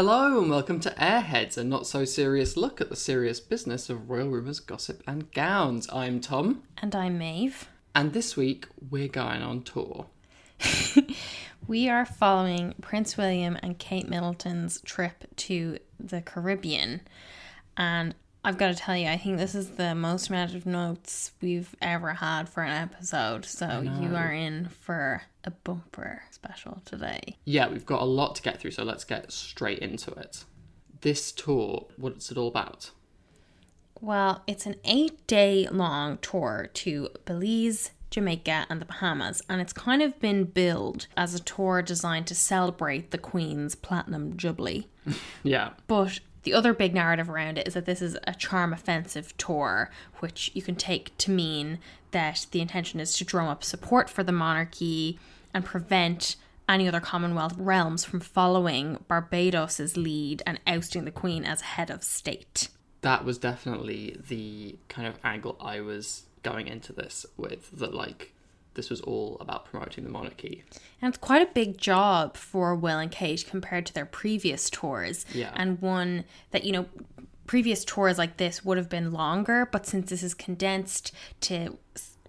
Hello and welcome to Airheads, a not-so-serious look at the serious business of royal rumours, gossip and gowns. I'm Tom. And I'm Maeve. And this week, we're going on tour. We are following Prince William and Kate Middleton's trip to the Caribbean. And I've got to tell you, I think this is the most amount of notes we've ever had for an episode. So you are in for a bumper special today. Yeah, we've got a lot to get through, so let's get straight into it. This tour, what's it all about? Well, it's an 8-day long tour to Belize, Jamaica and the Bahamas, and it's kind of been billed as a tour designed to celebrate the Queen's Platinum Jubilee. Yeah. But the other big narrative around it is that this is a charm offensive tour, which you can take to mean that the intention is to drum up support for the monarchy and prevent any other Commonwealth realms from following Barbados's lead and ousting the Queen as head of state. That was definitely the kind of angle I was going into this with, that this was all about promoting the monarchy. And it's quite a big job for Will and Kate compared to their previous tours. Yeah. And one that, previous tours like this would have been longer, but since this is condensed to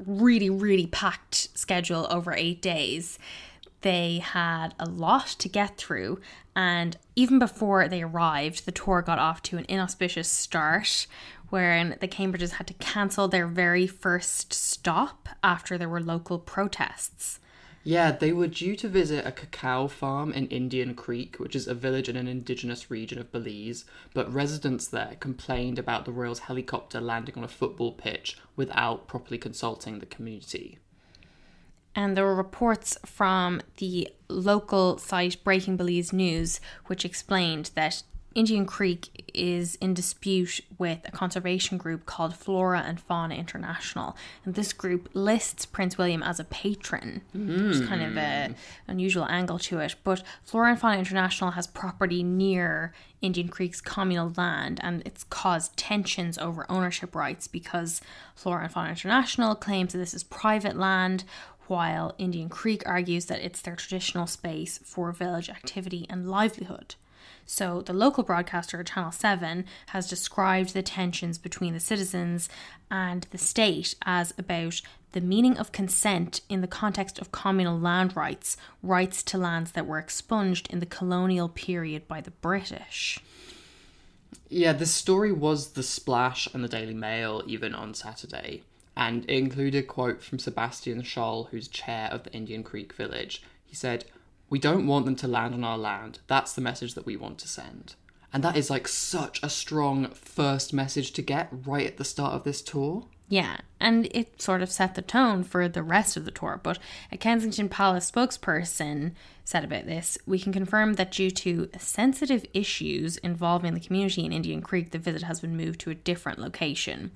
really, really packed schedule over 8 days, they had a lot to get through. And even before they arrived, the tour got off to an inauspicious start, wherein the Cambridges had to cancel their very first stop after there were local protests. Yeah, they were due to visit a cacao farm in Indian Creek, which is a village in an indigenous region of Belize, but residents there complained about the royals' helicopter landing on a football pitch without properly consulting the community. And there were reports from the local site Breaking Belize News, which explained that Indian Creek is in dispute with a conservation group called Flora and Fauna International. And this group lists Prince William as a patron, which is kind of an unusual angle to it. But Flora and Fauna International has property near Indian Creek's communal land, and it's caused tensions over ownership rights because Flora and Fauna International claims that this is private land, while Indian Creek argues that it's their traditional space for village activity and livelihood. So the local broadcaster, Channel 7, has described the tensions between the citizens and the state as about the meaning of consent in the context of communal land rights, rights to lands that were expunged in the colonial period by the British. Yeah, this story was the splash in the Daily Mail even on Saturday, and it included a quote from Sebastian Scholl, who's chair of the Indian Creek village. He said, "We don't want them to land on our land. That's the message that we want to send." And that is such a strong first message to get right at the start of this tour. Yeah, and it sort of set the tone for the rest of the tour. But a Kensington Palace spokesperson said about this, "We can confirm that due to sensitive issues involving the community in Indian Creek, the visit has been moved to a different location."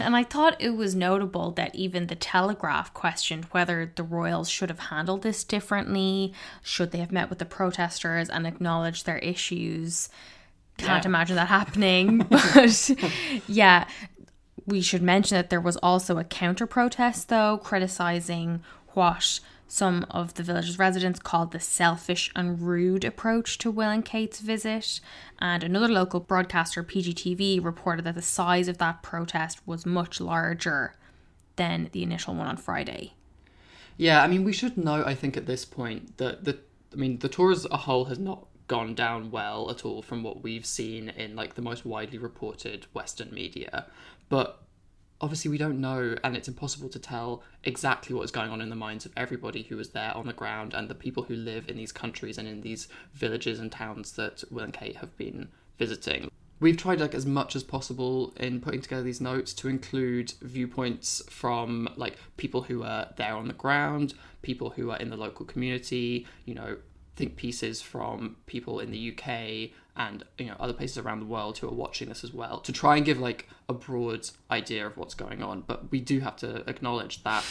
And I thought it was notable that even the Telegraph questioned whether the royals should have handled this differently. Should they have met with the protesters and acknowledged their issues? Can't imagine that happening. But yeah, we should mention that there was also a counter-protest, though, criticising what some of the village's residents called the selfish and rude approach to Will and Kate's visit. And another local broadcaster, PGTV, reported that the size of that protest was much larger than the initial one on Friday. Yeah, I mean, we should note, I think, at this point that the tour as a whole has not gone down well at all from what we've seen in the most widely reported Western media. But obviously we don't know, and it's impossible to tell exactly what is going on in the minds of everybody who was there on the ground and the people who live in these countries and in these villages and towns that Will and Kate have been visiting. We've tried as much as possible in putting together these notes to include viewpoints from people who are there on the ground, people who are in the local community, think pieces from people in the UK and other places around the world who are watching this as well, to try and give a broad idea of what's going on. But we do have to acknowledge that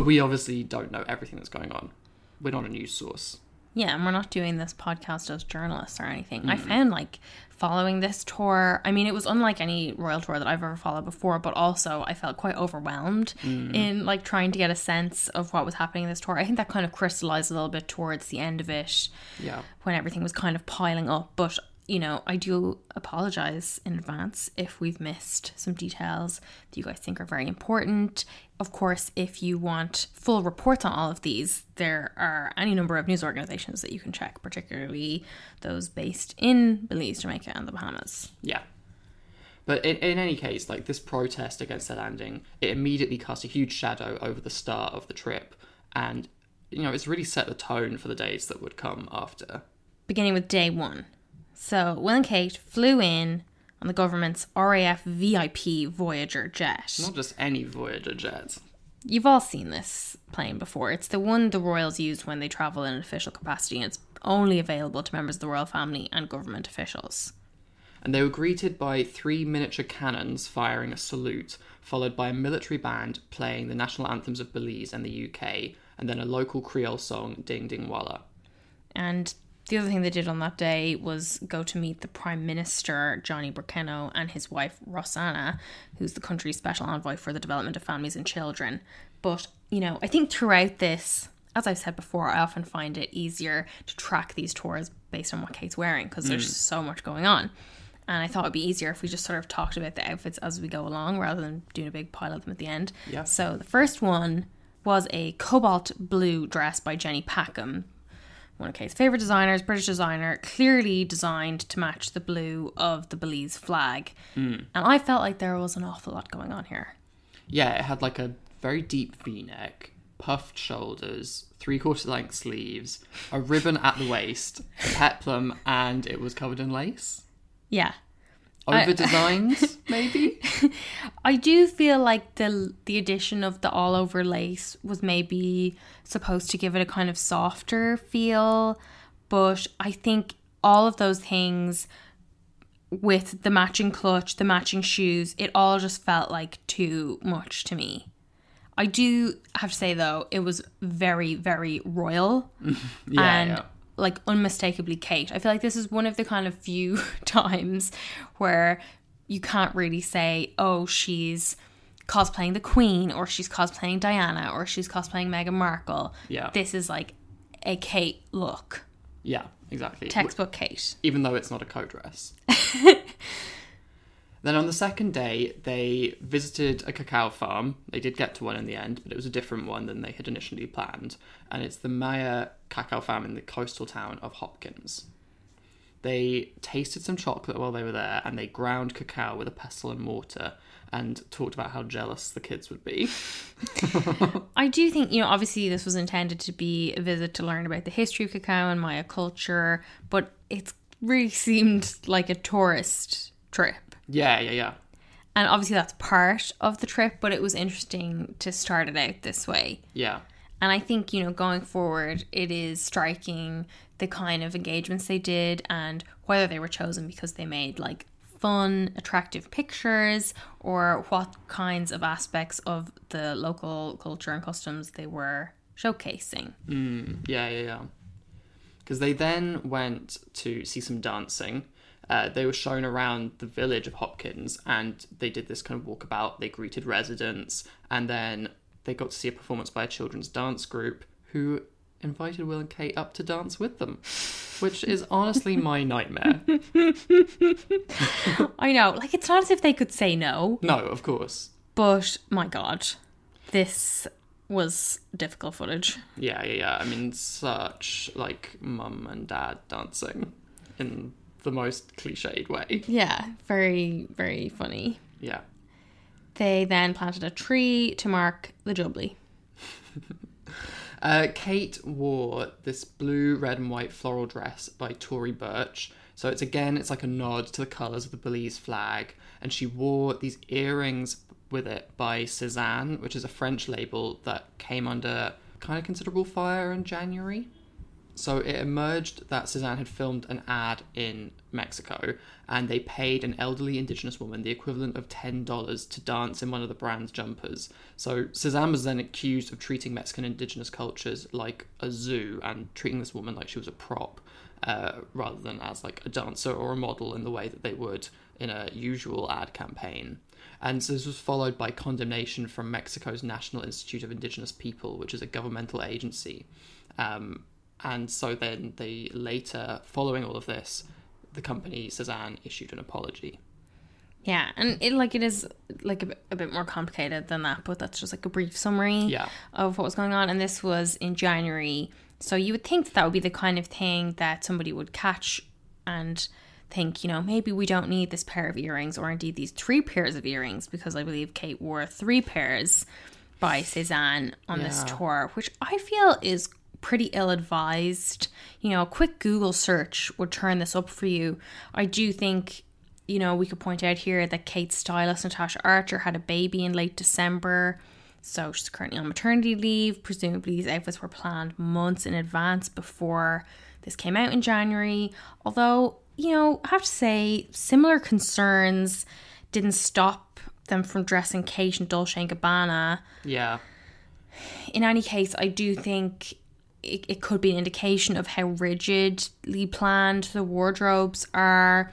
we obviously don't know everything that's going on. We're not a news source. Yeah, and we're not doing this podcast as journalists or anything. I found, like, following this tour, I mean, it was unlike any royal tour that I've ever followed before, but also I felt quite overwhelmed in, like, trying to get a sense of what was happening in this tour. I think that kind of crystallized a little bit towards the end of it, when everything was kind of piling up. But, you know, I do apologise in advance if we've missed some details that you guys think are very important. Of course, if you want full reports on all of these, there are any number of news organisations that you can check, particularly those based in Belize, Jamaica and the Bahamas. Yeah. But in any case, like, this protest against the landing, it immediately cast a huge shadow over the start of the trip. And, you know, it's really set the tone for the days that would come after. Beginning with day one. So Will and Kate flew in on the government's RAF VIP Voyager jet. Not just any Voyager jet. You've all seen this plane before. It's the one the royals use when they travel in an official capacity, and it's only available to members of the royal family and government officials. And they were greeted by 3 miniature cannons firing a salute, followed by a military band playing the national anthems of Belize and the UK, and then a local Creole song, Ding Ding Walla. And the other thing they did on that day was go to meet the Prime Minister, Johnny Burkeno, and his wife, Rosanna, who's the country's special envoy for the development of families and children. But, you know, I think throughout this, as I've said before, I often find it easier to track these tours based on what Kate's wearing, because there's so much going on. And I thought it'd be easier if we just sort of talked about the outfits as we go along, rather than doing a big pile of them at the end. Yeah. So the first one was a cobalt blue dress by Jenny Packham, one of Kate's favourite designers, British designer, clearly designed to match the blue of the Belize flag. And I felt like there was an awful lot going on here. Yeah, it had like a very deep V-neck, puffed shoulders, 3/4 length sleeves, a ribbon at the waist, a peplum, and it was covered in lace. Yeah. Over-designed, maybe? I do feel like the addition of the all-over lace was maybe supposed to give it a kind of softer feel, but I think all of those things with the matching clutch, the matching shoes, it all just felt like too much to me. I do have to say, though, it was very, very royal. Yeah. Like, unmistakably Kate. I feel like this is one of the kind of few times where you can't really say, oh, she's cosplaying the Queen, or she's cosplaying Diana, or she's cosplaying Meghan Markle. Yeah. This is like a Kate look. Yeah, exactly. Textbook Kate. Even though it's not a coat dress. Then on the second day, they visited a cacao farm. They did get to one in the end, but it was a different one than they had initially planned. And it's the Maya cacao farm in the coastal town of Hopkins. They tasted some chocolate while they were there, and they ground cacao with a pestle and mortar and talked about how jealous the kids would be. I do think, you know, obviously this was intended to be a visit to learn about the history of cacao and Maya culture, but it really seemed like a tourist trip. Yeah. And obviously that's part of the trip, but it was interesting to start it out this way. Yeah. And I think, you know, going forward, it is striking the kind of engagements they did and whether they were chosen because they made like fun, attractive pictures, or what kinds of aspects of the local culture and customs they were showcasing. Yeah. Because they then went to see some dancing. They were shown around the village of Hopkins, and they did this kind of walkabout. They greeted residents, and then they got to see a performance by a children's dance group who invited Will and Kate up to dance with them, which is honestly my nightmare. I know, like, it's not as if they could say no. No, of course. But, my God, this was difficult footage. Yeah. I mean, such, like, mum and dad dancing in the most cliched way. Yeah, very, very funny. Yeah. They then planted a tree to mark the Jubilee. Kate wore this blue, red and white floral dress by Tory Burch. So it's like a nod to the colours of the Belize flag. And she wore these earrings with it by Cézanne, which is a French label that came under kind of considerable fire in January. So it emerged that Cezanne had filmed an ad in Mexico, and they paid an elderly indigenous woman the equivalent of $10 to dance in one of the brand's jumpers. So Cezanne was then accused of treating Mexican indigenous cultures like a zoo and treating this woman like she was a prop, rather than as like a dancer or a model in the way that they would in a usual ad campaign. And so this was followed by condemnation from Mexico's National Institute of Indigenous People, which is a governmental agency. And so then they later, following all of this, the company Cezanne issued an apology. Yeah, and it is like a bit more complicated than that, but that's just like a brief summary of what was going on. And this was in January. So you would think that would be the kind of thing that somebody would catch and think, you know, maybe we don't need this pair of earrings, or indeed these 3 pairs of earrings, because I believe Kate wore 3 pairs by Cezanne on this tour, which I feel is pretty ill-advised. You know, a quick Google search would turn this up for you. I do think, you know, we could point out here that Kate's stylist, Natasha Archer, had a baby in late December, so she's currently on maternity leave. Presumably these outfits were planned months in advance before this came out in January. Although, you know, I have to say, similar concerns didn't stop them from dressing Kate and Dolce & Gabbana. Yeah. In any case, I do think it could be an indication of how rigidly planned the wardrobes are,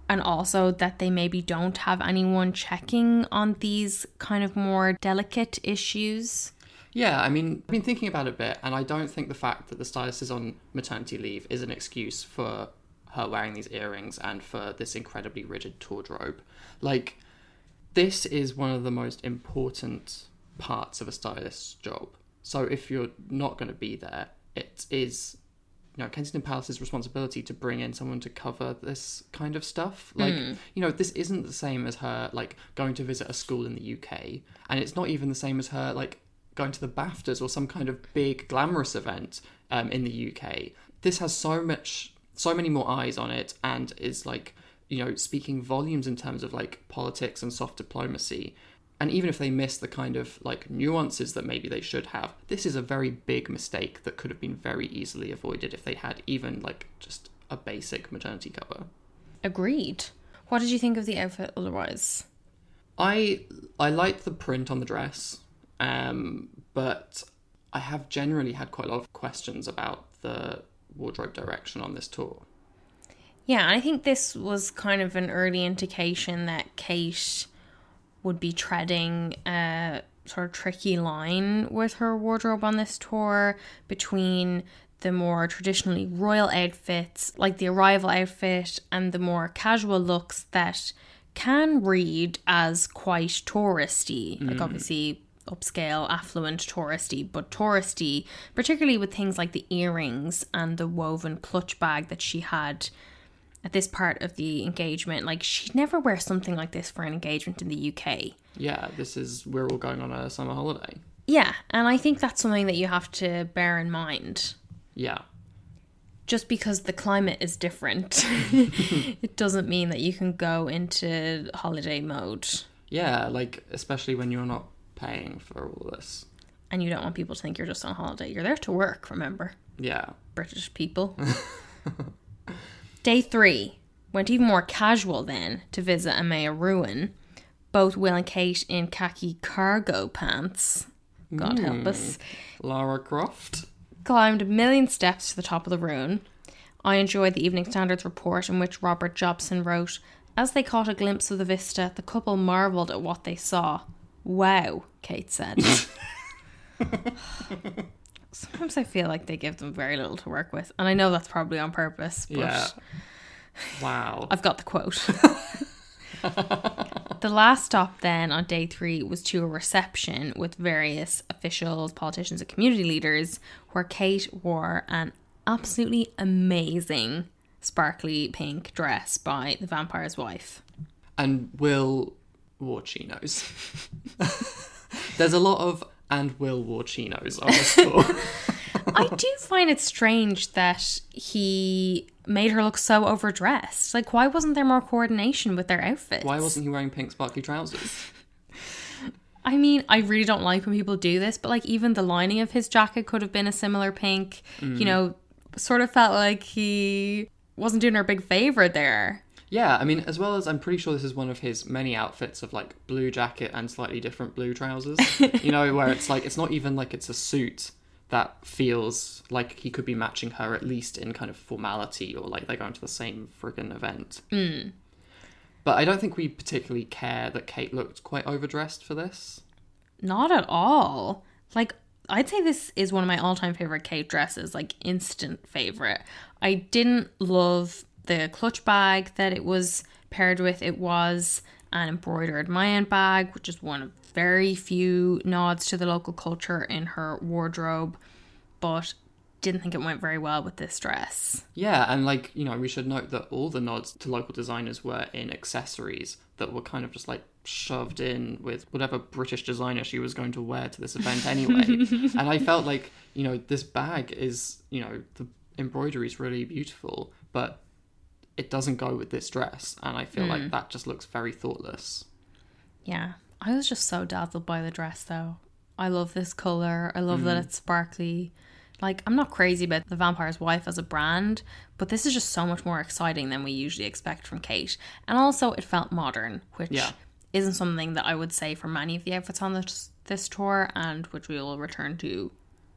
and also that they maybe don't have anyone checking on these kind of more delicate issues. Yeah, I mean, I've been thinking about it a bit, and I don't think the fact that the stylist is on maternity leave is an excuse for her wearing these earrings and for this incredibly rigid wardrobe. Like, this is one of the most important parts of a stylist's job. So if you're not going to be there, it is, you know, Kensington Palace's responsibility to bring in someone to cover this kind of stuff. Like, you know, this isn't the same as her, like, going to visit a school in the UK. And it's not even the same as her, like, going to the BAFTAs or some kind of big glamorous event in the UK. This has so many more eyes on it, and is, like, you know, speaking volumes in terms of, like, politics and soft diplomacy. And even if they miss the kind of, like, nuances that maybe they should have, this is a very big mistake that could have been very easily avoided if they had even, like, just a basic maternity cover. Agreed. What did you think of the outfit otherwise? I liked the print on the dress, but I have generally had quite a lot of questions about the wardrobe direction on this tour. Yeah, I think this was kind of an early indication that Kate would be treading a sort of tricky line with her wardrobe on this tour, between the more traditionally royal outfits, like the arrival outfit, and the more casual looks that can read as quite touristy, like obviously upscale, affluent touristy, but touristy, particularly with things like the earrings and the woven clutch bag that she had at this part of the engagement. Like, she'd never wear something like this for an engagement in the UK. Yeah, we're all going on a summer holiday. Yeah, and I think that's something that you have to bear in mind. Yeah. Just because the climate is different, it doesn't mean that you can go into holiday mode. Yeah, like, especially when you're not paying for all this. And you don't want people to think you're just on holiday. You're there to work, remember? Yeah. British people. Day 3 went even more casual then to visit Amaya Ruin. Both Will and Kate in khaki cargo pants. God help us. Lara Croft. Climbed a million steps to the top of the ruin. I enjoyed the Evening Standard's report in which Robert Jobson wrote, "As they caught a glimpse of the vista, the couple marvelled at what they saw." Wow, Kate said. Sometimes I feel like they give them very little to work with. And I know that's probably on purpose, but yeah. Wow. I've got the quote. The last stop then on day 3 was to a reception with various officials, politicians and community leaders, where Kate wore an absolutely amazing sparkly pink dress by The Vampire's Wife. And Will wore chinos. There's a lot of "and Will wore chinos" on this tour. I do find it strange that he made her look so overdressed. Like, why wasn't there more coordination with their outfits? Why wasn't he wearing pink sparkly trousers? I mean, I really don't like when people do this, but like, even the lining of his jacket could have been a similar pink. You know, sort of felt like he wasn't doing her a big favour there. Yeah, I mean, as well as I'm pretty sure this is one of his many outfits of like blue jacket and slightly different blue trousers. You know, where it's like, it's not even like it's a suit that feels like he could be matching her, at least in kind of formality, or like they're going to the same friggin' event. But I don't think we particularly care that Kate looked quite overdressed for this. Not at all. Like, I'd say this is one of my all-time favourite Kate dresses, like instant favourite. I didn't love the clutch bag that it was paired with. It was an embroidered Mayan bag, which is one of very few nods to the local culture in her wardrobe, but didn't think it went very well with this dress. Yeah, and like, you know, we should note that all the nods to local designers were in accessories that were kind of just like shoved in with whatever British designer she was going to wear to this event anyway. And I felt like, you know, this bag is, you know, the embroidery is really beautiful, but it doesn't go with this dress, and I feel like that just looks very thoughtless. Yeah, I was just so dazzled by the dress though. I love this colour. I love that it's sparkly. Like, I'm not crazy about The Vampire's Wife as a brand, but this is just so much more exciting than we usually expect from Kate. And also, it felt modern, which isn't something that I would say for many of the outfits on this tour, and which we will return to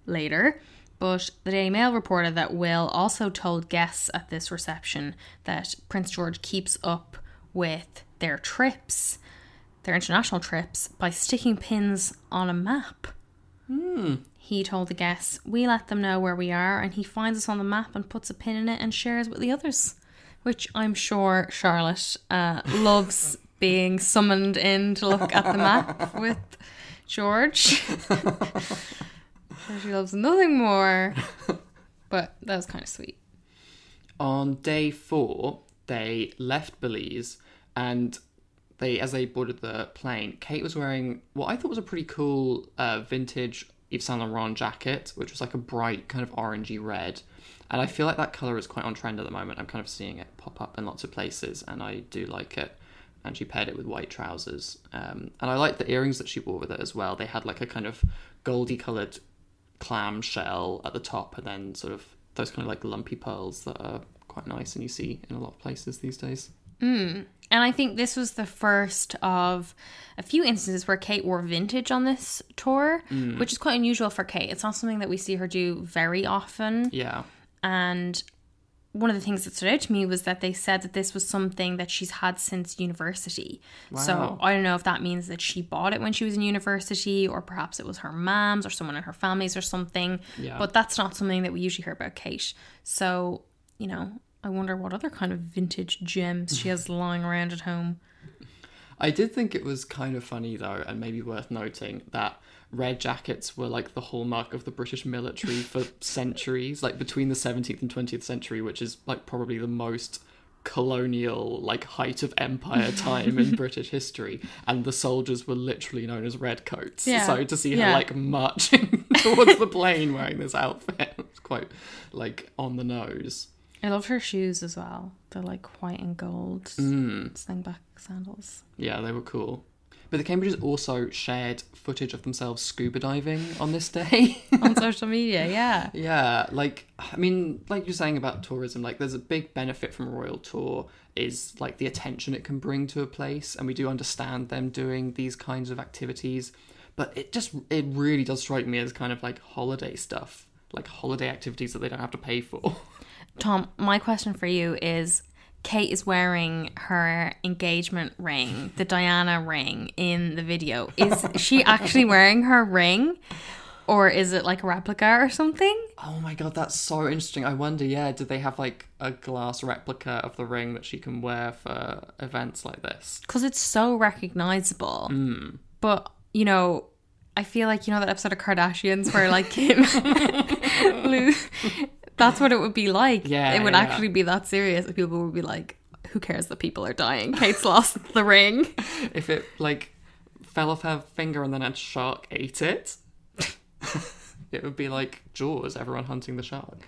later. But the Daily Mail reported that Will also told guests at this reception that Prince George keeps up with their trips, their international trips, by sticking pins on a map. He told the guests, we let them know where we are, and he finds us on the map and puts a pin in it and shares with the others. Which I'm sure Charlotte loves being summoned in to look at the map with George. She loves nothing more. But that was kind of sweet. On day 4, they left Belize, and as they boarded the plane, Kate was wearing what I thought was a pretty cool vintage Yves Saint Laurent jacket, which was like a bright kind of orangey red. And I feel like that colour is quite on trend at the moment. I'm kind of seeing it pop up in lots of places, and I do like it. And she paired it with white trousers. And I like the earrings that she wore with it as well. They had like a kind of goldy coloured clam shell at the top, and then sort of those kind of like lumpy pearls that are quite nice and you see in a lot of places these days. And I think this was the first of a few instances where Kate wore vintage on this tour, which is quite unusual for Kate. It's not something that we see her do very often. Yeah. And one of the things that stood out to me was that they said that this was something that she's had since university. Wow. So I don't know if that means that she bought it when she was in university, or perhaps it was her mom's or someone in her family's or something. Yeah. But that's not something that we usually hear about Kate. So, you know, I wonder what other kind of vintage gems she has lying around at home. I did think it was kind of funny though, and maybe worth noting, that red jackets were like the hallmark of the British military for centuries, like between the 17th and 20th century, which is like probably the most colonial, like height of empire time in British history, and the soldiers were literally known as redcoats. Yeah. So to see her like marching towards the plane wearing this outfit was quite like on the nose. I loved her shoes as well. They're like white and gold slingback sandals. Yeah, they were cool. But the Cambridges also shared footage of themselves scuba diving on this day. On social media, yeah. Yeah, like, I mean, like you're saying about tourism, like there's a big benefit from a royal tour is like the attention it can bring to a place. And we do understand them doing these kinds of activities. But it really does strike me as kind of like holiday stuff, like holiday activities that they don't have to pay for. Tom, my question for you is, Kate is wearing her engagement ring, the Diana ring, in the video. Is she actually wearing her ring? Or is it like a replica or something? Oh my god, that's so interesting. I wonder, did they have like a glass replica of the ring that she can wear for events like this? Because it's so recognisable. But, you know, I feel like, you know that episode of Kardashians where like Kim... That's what it would be like. Yeah, it would actually be that serious. People would be like, who cares that people are dying? Kate's lost the ring. If it like fell off her finger and then a shark ate it, it would be like Jaws, everyone hunting the shark.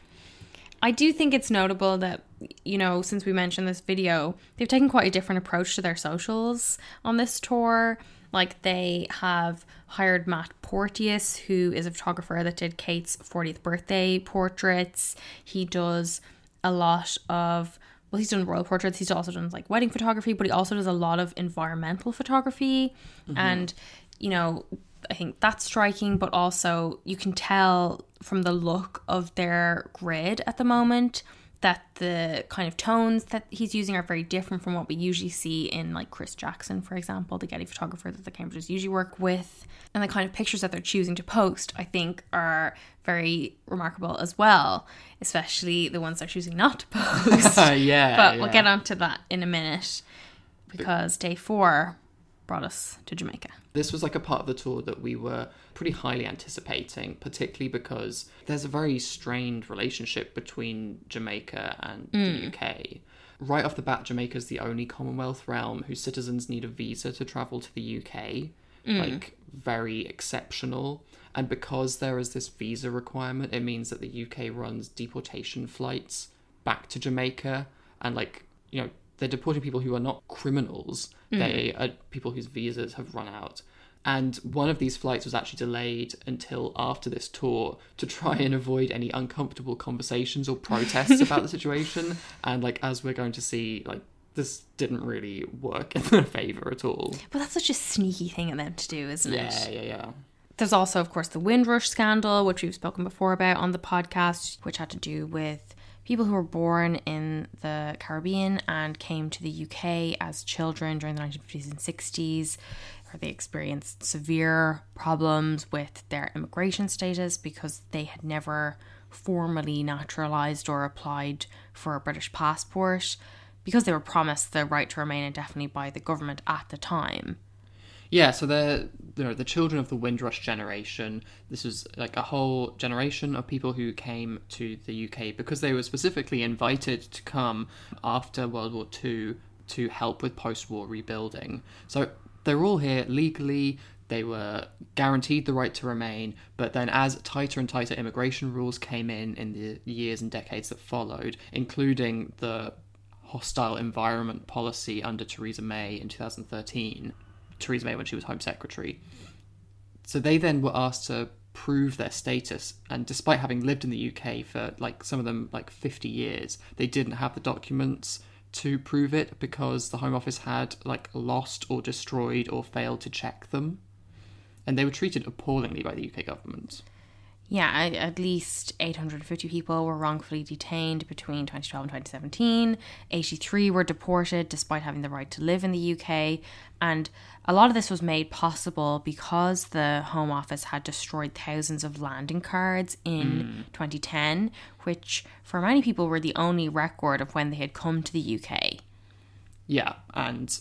I do think it's notable that, you know, since we mentioned this video, they've taken quite a different approach to their socials on this tour. Like, they have hired Matt Porteous, who is a photographer that did Kate's 40th birthday portraits. He does a lot of, well, he's done royal portraits. He's also done like wedding photography, but he also does a lot of environmental photography. And, you know, I think that's striking, but also you can tell from the look of their grid at the moment that the kind of tones that he's using are very different from what we usually see in like Chris Jackson, for example, the Getty photographer that the Cambridges usually work with. And the kind of pictures that they're choosing to post, I think, are very remarkable as well, especially the ones they're choosing not to post. But we'll get onto that in a minute, because day 4 brought us to Jamaica. This was like a part of the tour that we were pretty highly anticipating, particularly because there's a very strained relationship between Jamaica and the UK. Right off the bat, Jamaica's the only Commonwealth realm whose citizens need a visa to travel to the UK. Like, very exceptional. And because there is this visa requirement, it means that the UK runs deportation flights back to Jamaica. And, like, you know, they're deporting people who are not criminals. They are people whose visas have run out. And one of these flights was actually delayed until after this tour to try and avoid any uncomfortable conversations or protests about the situation. And, like, as we're going to see, like, this didn't really work in their favour at all. But that's such a sneaky thing of them to do, isn't it? Yeah. There's also, of course, the Windrush Scandal, which we've spoken before about on the podcast, which had to do with people who were born in the Caribbean and came to the UK as children during the 1950s and 60s, where they experienced severe problems with their immigration status because they had never formally naturalised or applied for a British passport, because they were promised the right to remain indefinitely by the government at the time. Yeah, so they're the children of the Windrush generation. This was like a whole generation of people who came to the UK because they were specifically invited to come after World War II to help with post-war rebuilding. So they're all here legally. They were guaranteed the right to remain, but then as tighter and tighter immigration rules came in the years and decades that followed, including the hostile environment policy under Theresa May in 2013, Theresa May when she was Home Secretary. So they then were asked to prove their status, and despite having lived in the UK for, like, some of them, like 50 years, they didn't have the documents to prove it because the Home Office had, like, lost or destroyed or failed to check them. And they were treated appallingly by the UK government. Yeah, at least 850 people were wrongfully detained between 2012 and 2017. 83 were deported despite having the right to live in the UK. And a lot of this was made possible because the Home Office had destroyed thousands of landing cards in 2010, which for many people were the only record of when they had come to the UK. Yeah, and,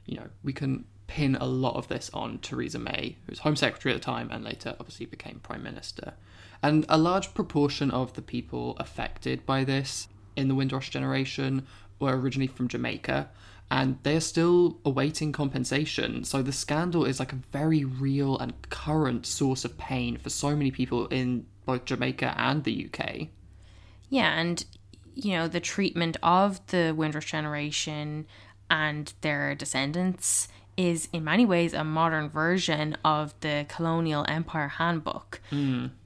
you know, we can pin a lot of this on Theresa May, who was Home Secretary at the time and later obviously became Prime Minister. And a large proportion of the people affected by this in the Windrush generation were originally from Jamaica, and they are still awaiting compensation. So the scandal is like a very real and current source of pain for so many people in both Jamaica and the UK. Yeah, and, you know, the treatment of the Windrush generation and their descendants is in many ways a modern version of the colonial empire handbook.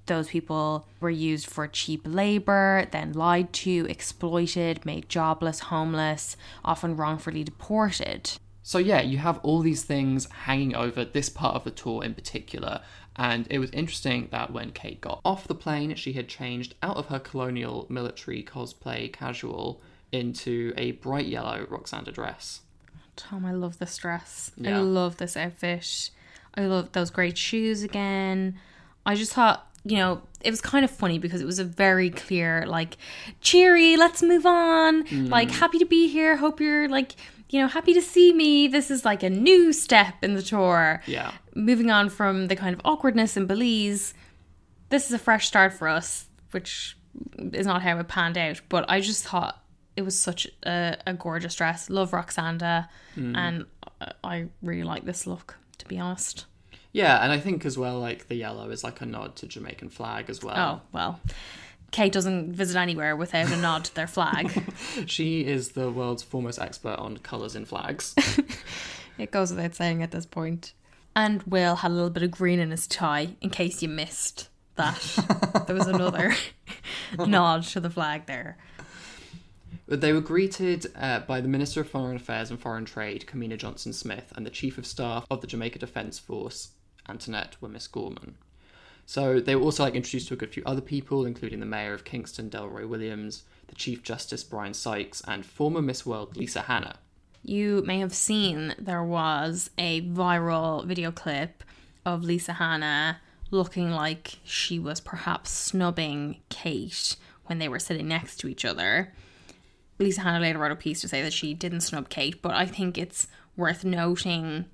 Those people were used for cheap labour, then lied to, exploited, made jobless, homeless, often wrongfully deported. So yeah, you have all these things hanging over this part of the tour in particular. And it was interesting that when Kate got off the plane, she had changed out of her colonial military cosplay casual into a bright yellow Roxana dress. Tom, I love this dress. Yeah. I love this outfit. I love those great shoes again. I just thought, you know, it was kind of funny because it was a very clear, like, cheery, let's move on. Like, happy to be here. Hope you're, like, you know, happy to see me. This is like a new step in the tour. Yeah. Moving on from the kind of awkwardness in Belize. This is a fresh start for us, which is not how it panned out. But I just thought it was such a gorgeous dress. Love Roxana. And I really like this look, to be honest. Yeah, and I think as well, like, the yellow is like a nod to Jamaican flag as well. Oh, well. Kate doesn't visit anywhere without a nod to their flag. She is the world's foremost expert on colours in flags. It goes without saying at this point. And Will had a little bit of green in his tie, in case you missed that. There was another nod to the flag there. They were greeted by the Minister of Foreign Affairs and Foreign Trade, Kamina Johnson-Smith, and the Chief of Staff of the Jamaica Defence Force, Antoinette Wemyss-Gorman. So they were also introduced to a good few other people, including the Mayor of Kingston, Delroy Williams, the Chief Justice, Brian Sykes, and former Miss World, Lisa Hanna. You may have seen there was a viral video clip of Lisa Hanna looking like she was perhaps snubbing Kate when they were sitting next to each other. Lisa Hanna later wrote a piece to say that she didn't snub Kate, but I think it's worth noting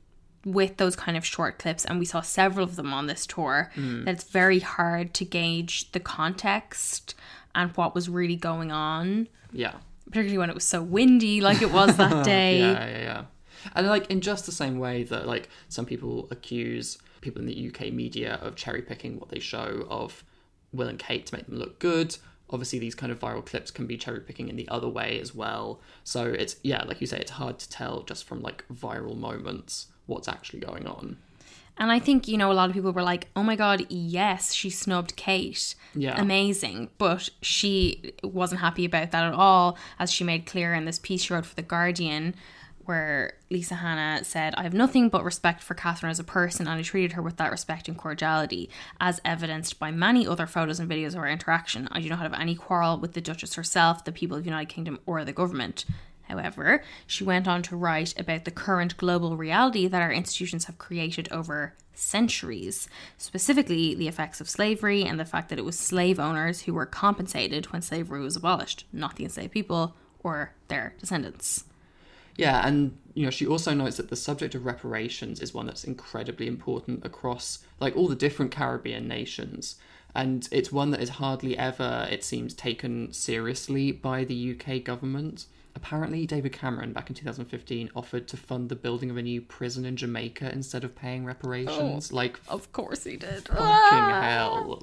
with those kind of short clips, and we saw several of them on this tour, that it's very hard to gauge the context and what was really going on. Yeah. Particularly when it was so windy like it was that day. Yeah. And in just the same way that some people accuse people in the UK media of cherry picking what they show of Will and Kate to make them look good, obviously these kind of viral clips can be cherry picking in the other way as well. So it's, like you say, it's hard to tell just from viral moments what's actually going on. And I think, a lot of people were like, oh my God, yes, she snubbed Kate. Yeah. Amazing. But she wasn't happy about that at all, as she made clear in this piece she wrote for The Guardian, where Lisa Hanna said, I have nothing but respect for Catherine as a person, and I treated her with that respect and cordiality, as evidenced by many other photos and videos of our interaction. I do not have any quarrel with the Duchess herself, the people of the United Kingdom, or the government. However, she went on to write about the current global reality that our institutions have created over centuries, specifically the effects of slavery and the fact that it was slave owners who were compensated when slavery was abolished, not the enslaved people or their descendants. Yeah, and she also notes that the subject of reparations is one that's incredibly important across all the different Caribbean nations. And it's one that is hardly ever, it seems, taken seriously by the UK government. Apparently, David Cameron, back in 2015, offered to fund the building of a new prison in Jamaica instead of paying reparations. Of course he did. Fucking hell.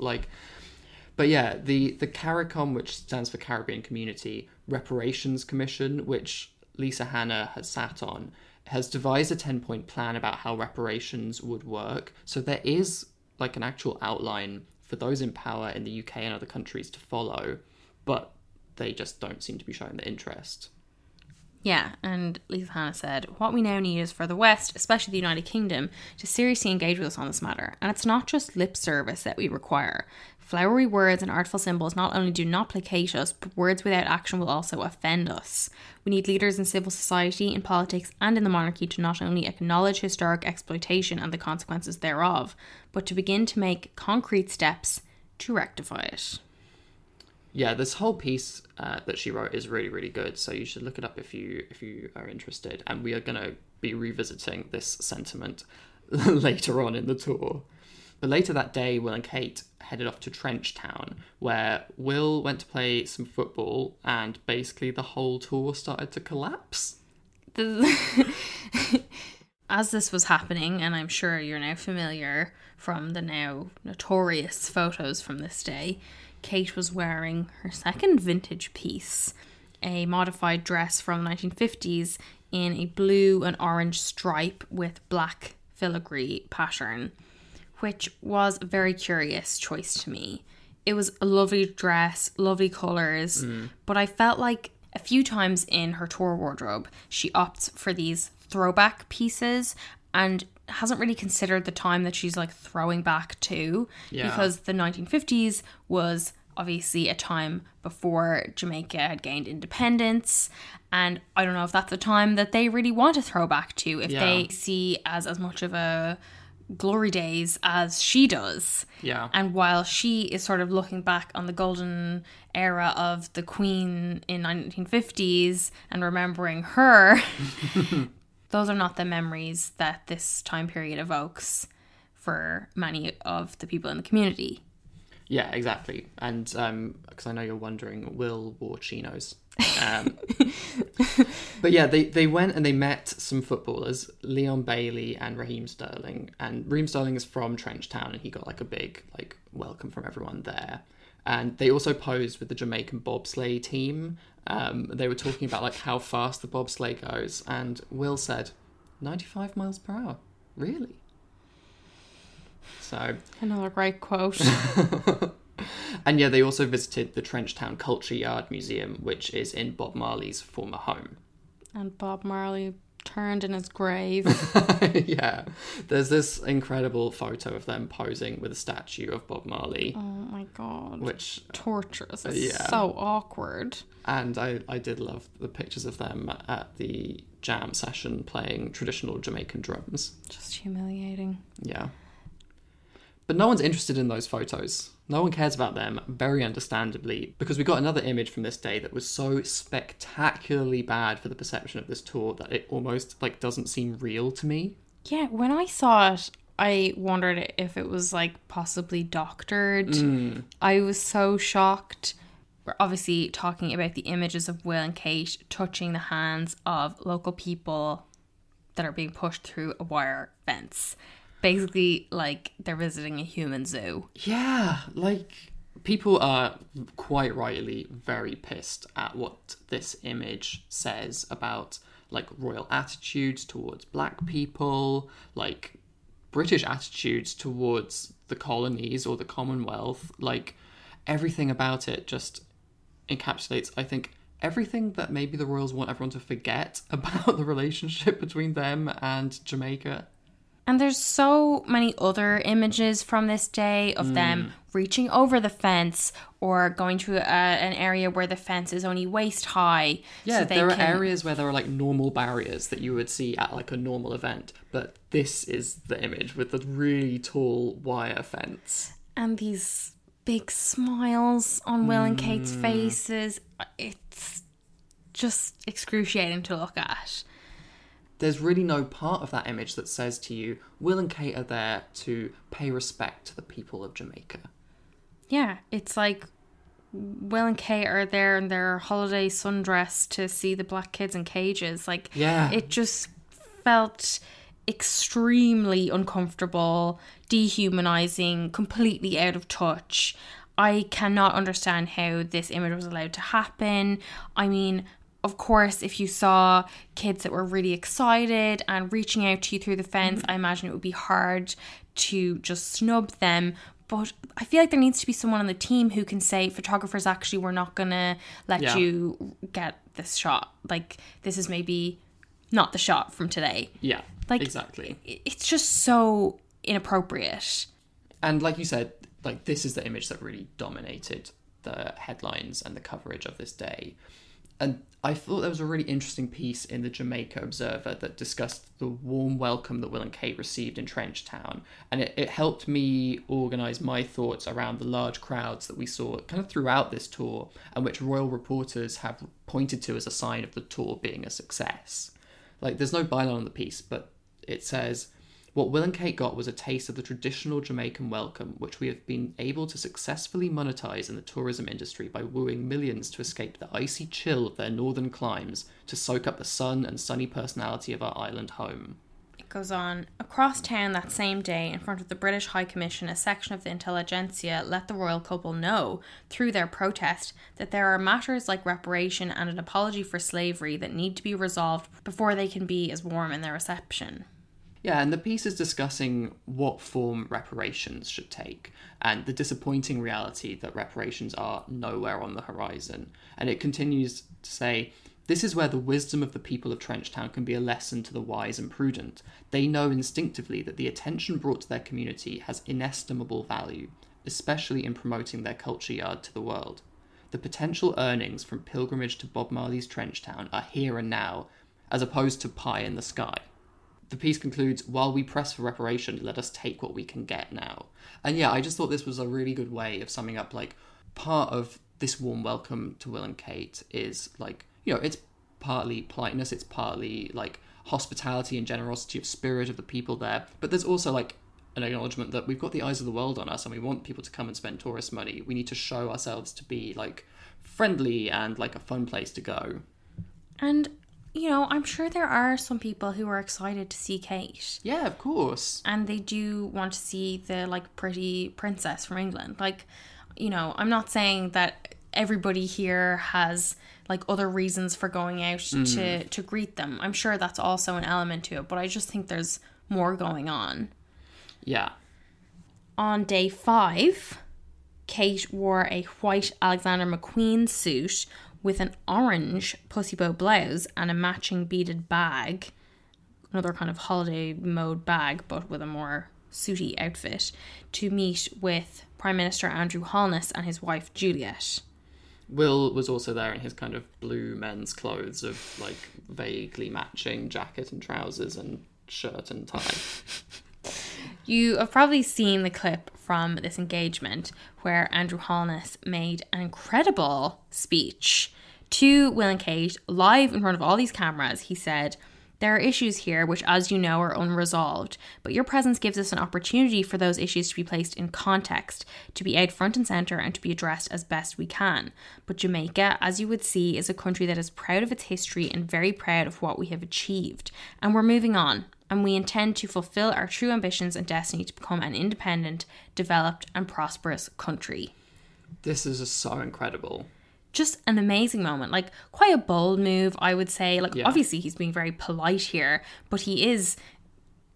But yeah, the CARICOM, which stands for Caribbean Community Reparations Commission, which Lisa Hanna has sat on, has devised a 10-point plan about how reparations would work. So there is an actual outline for those in power in the UK and other countries to follow, but they just don't seem to be showing the interest. Yeah, and Lisa Hanna said, what we now need is for the West, especially the United Kingdom, to seriously engage with us on this matter. And it's not just lip service that we require. Flowery words and artful symbols not only do not placate us, but words without action will also offend us. We need leaders in civil society, in politics, and in the monarchy to not only acknowledge historic exploitation and the consequences thereof, but to begin to make concrete steps to rectify it. Yeah, this whole piece that she wrote is really, really good. So you should look it up if you are interested. And we are going to be revisiting this sentiment later on in the tour. But later that day, Will and Kate headed off to Trench Town, where Will went to play some football, and basically the whole tour started to collapse. As this was happening, and I'm sure you're now familiar from the now notorious photos from this day, Kate was wearing her second vintage piece, a modified dress from the 1950s in a blue and orange stripe with black filigree pattern, which was a very curious choice to me. It was a lovely dress, lovely colours, but I felt like a few times in her tour wardrobe, she opts for these throwback pieces and hasn't really considered the time that she's throwing back to, because the 1950s was obviously a time before Jamaica had gained independence, and I don't know if that's a time that they really want to throw back to, if they see as much of a glory days as she does. Yeah. And while she is sort of looking back on the golden era of the Queen in 1950s and remembering her, those are not the memories that this time period evokes for many of the people in the community. Yeah, exactly. And because I know you're wondering, Will wore chinos. But yeah, they went and they met some footballers, Leon Bailey and Raheem Sterling. And Raheem Sterling is from Trench Town, and he got a big welcome from everyone there. And they also posed with the Jamaican bobsleigh team. They were talking about like how fast the bobsleigh goes, and Will said 95 miles per hour. Really? So Another great quote. And yeah, they also visited the Trenchtown Culture Yard Museum, which is in Bob Marley's former home. And Bob Marley turned in his grave. Yeah. There's this incredible photo of them posing with a statue of Bob Marley. Oh my God. Which... torturous. It's so awkward. And I did love the pictures of them at the jam session playing traditional Jamaican drums. Just humiliating. Yeah. But no one's interested in those photos. No one cares about them, very understandably, because we got another image from this day that was so spectacularly bad for the perception of this tour that it almost like doesn't seem real to me. Yeah, when I saw it, I wondered if it was like possibly doctored. I was so shocked. We're obviously talking about the images of Will and Kate touching the hands of local people that are being pushed through a wire fence. Basically, like, they're visiting a human zoo. Yeah, like, people are quite rightly very pissed at what this image says about, like, royal attitudes towards black people, like, British attitudes towards the colonies or the Commonwealth. Like, everything about it just encapsulates, I think, everything that maybe the royals want everyone to forget about the relationship between them and Jamaica. And there's so many other images from this day of them reaching over the fence or going to an area where the fence is only waist high. Yeah, so there are areas where there are like normal barriers that you would see at like a normal event. But this is the image with the really tall wire fence. And these big smiles on Will and Kate's faces. It's just excruciating to look at. There's really no part of that image that says to you, Will and Kate are there to pay respect to the people of Jamaica. Yeah, it's like Will and Kate are there in their holiday sundress to see the black kids in cages. Like, yeah. It just felt extremely uncomfortable, dehumanizing, completely out of touch. I cannot understand how this image was allowed to happen. I mean, of course, if you saw kids that were really excited and reaching out to you through the fence, I imagine it would be hard to just snub them. But I feel like there needs to be someone on the team who can say, photographers, actually, we're not going to let you get this shot. Like, this is maybe not the shot from today. Yeah, like, exactly. It's just so inappropriate. And like you said, like, this is the image that really dominated the headlines and the coverage of this day. And I thought there was a really interesting piece in the Jamaica Observer that discussed the warm welcome that Will and Kate received in Trenchtown. And it helped me organise my thoughts around the large crowds that we saw kind of throughout this tour, and which royal reporters have pointed to as a sign of the tour being a success. Like, there's no byline on the piece, but it says, what Will and Kate got was a taste of the traditional Jamaican welcome, which we have been able to successfully monetize in the tourism industry by wooing millions to escape the icy chill of their northern climes, to soak up the sun and sunny personality of our island home. It goes on. Across town that same day, in front of the British High Commission, a section of the intelligentsia let the royal couple know, through their protest, that there are matters like reparation and an apology for slavery that need to be resolved before they can be as warm in their reception. Yeah, and the piece is discussing what form reparations should take, and the disappointing reality that reparations are nowhere on the horizon. And it continues to say, this is where the wisdom of the people of Trenchtown can be a lesson to the wise and prudent. They know instinctively that the attention brought to their community has inestimable value, especially in promoting their culture yard to the world. The potential earnings from pilgrimage to Bob Marley's Trenchtown are here and now, as opposed to pie in the sky. The piece concludes, while we press for reparation, let us take what we can get now. And yeah, I just thought this was a really good way of summing up, like, part of this warm welcome to Will and Kate is, like, you know, it's partly politeness, it's partly, like, hospitality and generosity of spirit of the people there, but there's also, like, an acknowledgement that we've got the eyes of the world on us and we want people to come and spend tourist money. We need to show ourselves to be, like, friendly and, like, a fun place to go. And, you know, I'm sure there are some people who are excited to see Kate. Yeah, of course. And they do want to see the, like, pretty princess from England. Like, you know, I'm not saying that everybody here has like other reasons for going out to greet them. I'm sure that's also an element to it, but I just think there's more going on. Yeah. On day 5, Kate wore a white Alexander McQueen suit with an orange pussy bow blouse and a matching beaded bag. Another kind of holiday mode bag, but with a more suity outfit, to meet with Prime Minister Andrew Holness and his wife Juliet. Will was also there in his kind of blue men's clothes of like vaguely matching jacket and trousers and shirt and tie. You have probably seen the clip from this engagement where Andrew Holness made an incredible speech to Will and Kate live in front of all these cameras. He said, "There are issues here which, as you know, are unresolved, but your presence gives us an opportunity for those issues to be placed in context, to be out front and centre and to be addressed as best we can. But Jamaica, as you would see, is a country that is proud of its history and very proud of what we have achieved. And we're moving on, and we intend to fulfil our true ambitions and destiny to become an independent, developed and prosperous country." This is just so incredible. Just an amazing moment, like quite a bold move, I would say. Like, Yeah. obviously he's being very polite here, but he is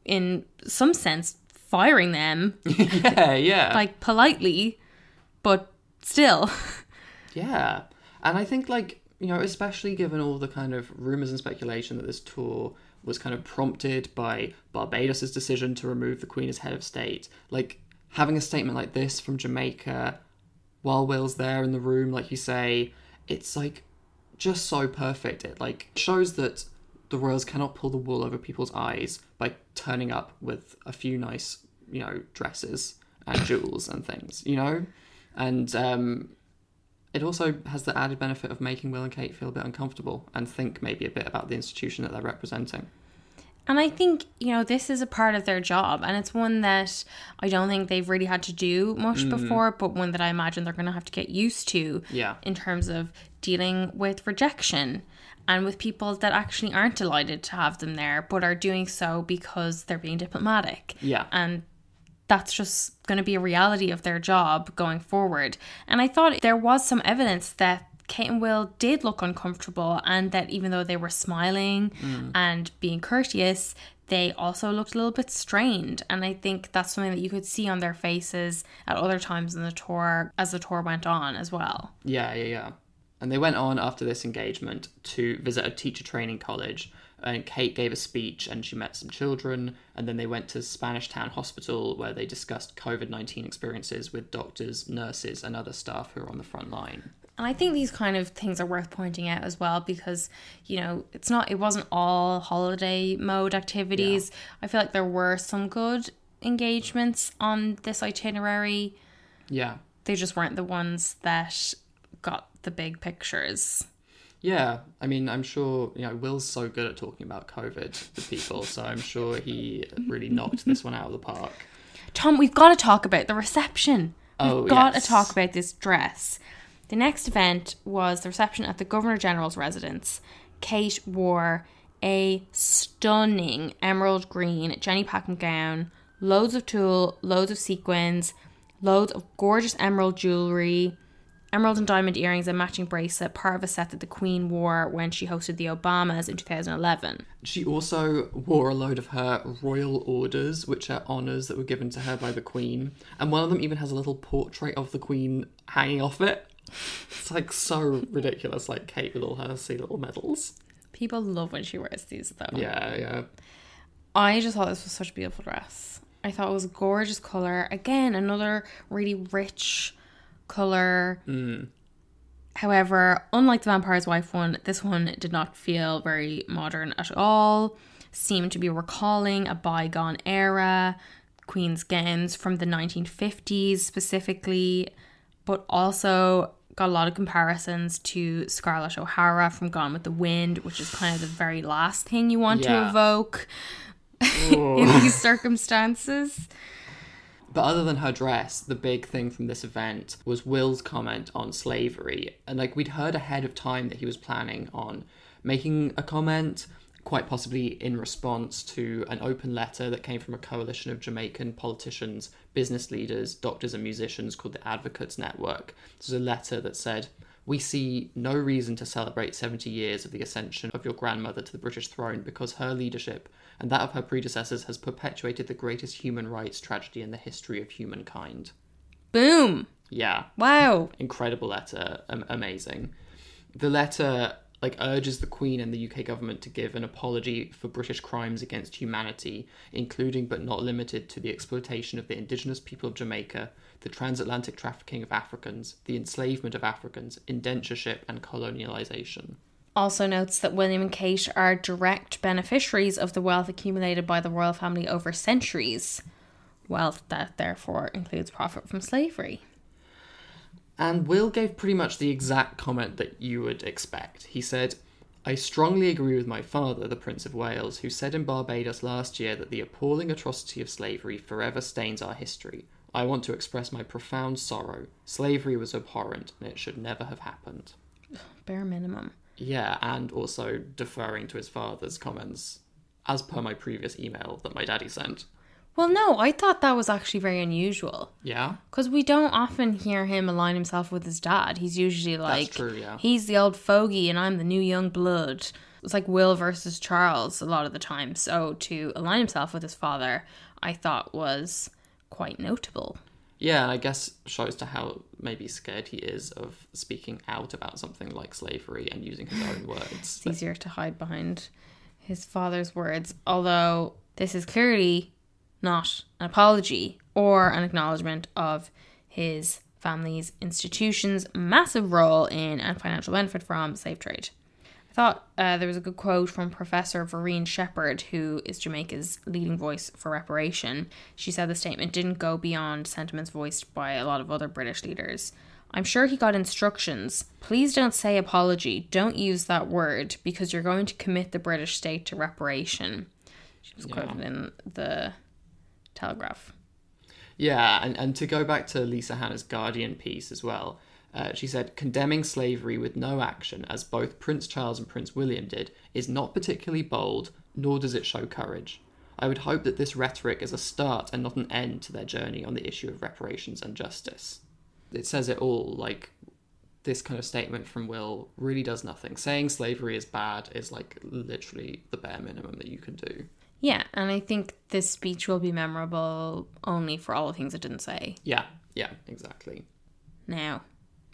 in some sense firing them Yeah. like politely, but still. Yeah. And I think, like, you know, especially given all the kind of rumours and speculation that this tour was kind of prompted by Barbados' decision to remove the Queen as head of state, like, having a statement like this from Jamaica while Will's there in the room, like you say, it's, like, just so perfect. It, like, shows that the royals cannot pull the wool over people's eyes by turning up with a few nice, you know, dresses and jewels and things, you know? And it also has the added benefit of making Will and Kate feel a bit uncomfortable and think maybe a bit about the institution that they're representing. And I think, you know, this is a part of their job, and it's one that I don't think they've really had to do much before, but one that I imagine they're going to have to get used to in terms of dealing with rejection and with people that actually aren't delighted to have them there, but are doing so because they're being diplomatic. Yeah. And that's just going to be a reality of their job going forward. And I thought there was some evidence that Kate and Will did look uncomfortable, and that even though they were smiling and being courteous, they also looked a little bit strained. And I think that's something that you could see on their faces at other times in the tour as the tour went on as well. Yeah. And they went on after this engagement to visit a teacher training college, and Kate gave a speech and she met some children, and then they went to Spanish Town Hospital where they discussed COVID-19 experiences with doctors, nurses and other staff who are on the front line. And I think these kind of things are worth pointing out as well because, you know, it wasn't all holiday mode activities. Yeah. I feel like there were some good engagements on this itinerary. Yeah. They just weren't the ones that got the big pictures. Yeah, I mean, I'm sure, you know, Will's so good at talking about COVID to people, so I'm sure he really knocked this one out of the park. Tom, we've got to talk about the reception. We've got to talk about this dress. The next event was the reception at the Governor-General's residence. Kate wore a stunning emerald green Jenny Packham gown, loads of tulle, loads of sequins, loads of gorgeous emerald jewellery, emerald and diamond earrings and matching bracelet, part of a set that the Queen wore when she hosted the Obamas in 2011. She also wore a load of her royal orders, which are honours that were given to her by the Queen. And one of them even has a little portrait of the Queen hanging off it. It's like so ridiculous, like Kate with all her sea little medals. People love when she wears these though. Yeah. I just thought this was such a beautiful dress. I thought it was a gorgeous colour. Again, another really rich colour. However, unlike the Vampire's Wife one, this one did not feel very modern at all. Seemed to be recalling a bygone era. Queen's gowns from the 1950s specifically, but also got a lot of comparisons to Scarlett O'Hara from Gone with the Wind, which is kind of the very last thing you want to evoke in these circumstances. But other than her dress, the big thing from this event was Will's comment on slavery. And like we'd heard ahead of time that he was planning on making a comment, quite possibly in response to an open letter that came from a coalition of Jamaican politicians, business leaders, doctors and musicians called the Advocates Network. This is a letter that said, "We see no reason to celebrate 70 years of the ascension of your grandmother to the British throne because her leadership and that of her predecessors has perpetuated the greatest human rights tragedy in the history of humankind." Boom. Yeah. Wow. Incredible letter. Amazing. The letter urges the Queen and the UK government to give an apology for British crimes against humanity, including but not limited to the exploitation of the indigenous people of Jamaica, the transatlantic trafficking of Africans, the enslavement of Africans, indentureship and colonialisation. Also notes that William and Kate are direct beneficiaries of the wealth accumulated by the royal family over centuries. Wealth that therefore includes profit from slavery. And Will gave pretty much the exact comment that you would expect. He said, "I strongly agree with my father, the Prince of Wales, who said in Barbados last year that the appalling atrocity of slavery forever stains our history. I want to express my profound sorrow. Slavery was abhorrent, and it should never have happened." Bare minimum. Yeah, and also deferring to his father's comments, as per my previous email that my daddy sent. Well, no, I thought that was actually very unusual. Yeah? Because we don't often hear him align himself with his dad. He's usually like, That's true, yeah. He's the old fogey and I'm the new young blood. It's like Will versus Charles a lot of the time. So to align himself with his father, I thought was quite notable. Yeah, and I guess shows to how maybe scared he is of speaking out about something like slavery and using his own words. It's easier to hide behind his father's words. Although this is clearly not an apology or an acknowledgement of his family's institutions' massive role in and financial benefit from slave trade. I thought there was a good quote from Professor Vereen Shepherd, who is Jamaica's leading voice for reparation. She said the statement didn't go beyond sentiments voiced by a lot of other British leaders. "I'm sure he got instructions. Please don't say apology. Don't use that word because you're going to commit the British state to reparation." She was quoted in the Telegraph. Yeah, and to go back to Lisa Hanna's Guardian piece as well, she said, "Condemning slavery with no action, as both Prince Charles and Prince William did, is not particularly bold, nor does it show courage. I would hope that this rhetoric is a start and not an end to their journey on the issue of reparations and justice." It says it all, this kind of statement from Will really does nothing. Saying slavery is bad is literally the bare minimum that you can do. Yeah, and I think this speech will be memorable only for all the things it didn't say. Yeah, exactly. Now,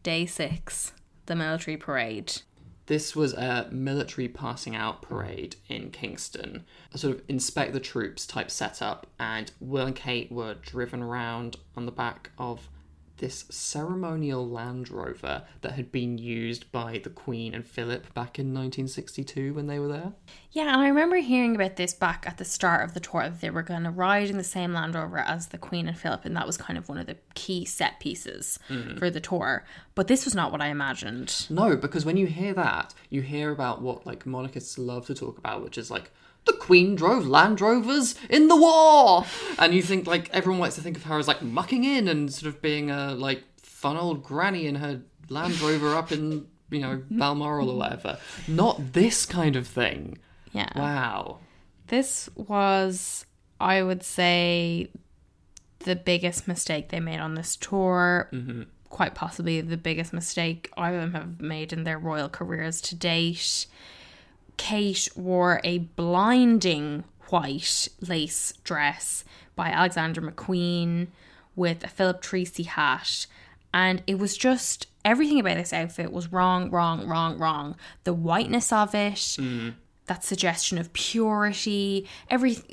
day 6, the military parade. This was a military passing out parade in Kingston, a sort of inspect the troops type setup, and Will and Kate were driven around on the back of this ceremonial Land Rover that had been used by the Queen and Philip back in 1962 when they were there. Yeah, and I remember hearing about this back at the start of the tour, that they were going to ride in the same Land Rover as the Queen and Philip, and that was kind of one of the key set pieces for the tour. But this was not what I imagined. No, because when you hear that, you hear about what monarchists love to talk about, which is the Queen drove Land Rovers in the war! And you think, everyone likes to think of her as, mucking in and sort of being a, fun old granny in her Land Rover up in, Balmoral or whatever. Not this kind of thing. Yeah. Wow. This was, I would say, the biggest mistake they made on this tour. Mm-hmm. Quite possibly the biggest mistake either of them have made in their royal careers to date. Kate wore a blinding white lace dress by Alexander McQueen with a Philip Treacy hat. And it was just, everything about this outfit was wrong. The whiteness of it, that suggestion of purity,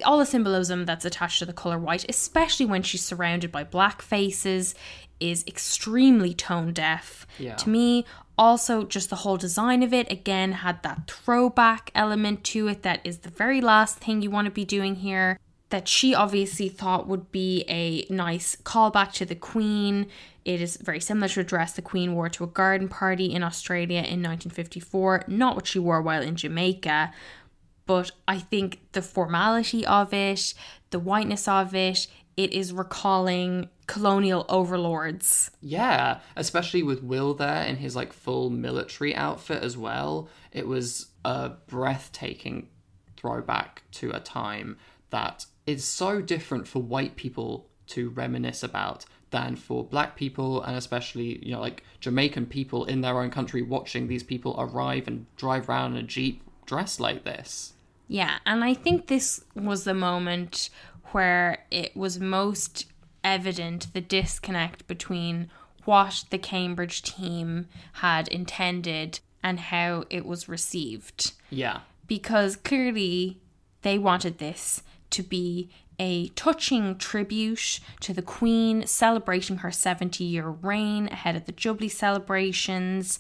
all the symbolism that's attached to the colour white, especially when she's surrounded by black faces, is extremely tone deaf. Yeah. To me, also just the whole design of it, again, had that throwback element to it that is the very last thing you want to be doing here, that she obviously thought would be a nice callback to the Queen. It is very similar to a dress the Queen wore to a garden party in Australia in 1954, not what she wore while in Jamaica. But I think the formality of it, the whiteness of it, it is recalling colonial overlords. Yeah, especially with Will there in his full military outfit as well. It was a breathtaking throwback to a time that is so different for white people to reminisce about than for black people, and especially, you know, like Jamaican people in their own country watching these people arrive and drive around in a Jeep dressed like this. Yeah, and I think this was the moment where it was most evident the disconnect between what the Cambridge team had intended and how it was received. Yeah. Because clearly they wanted this to be a touching tribute to the Queen celebrating her 70-year reign ahead of the Jubilee celebrations,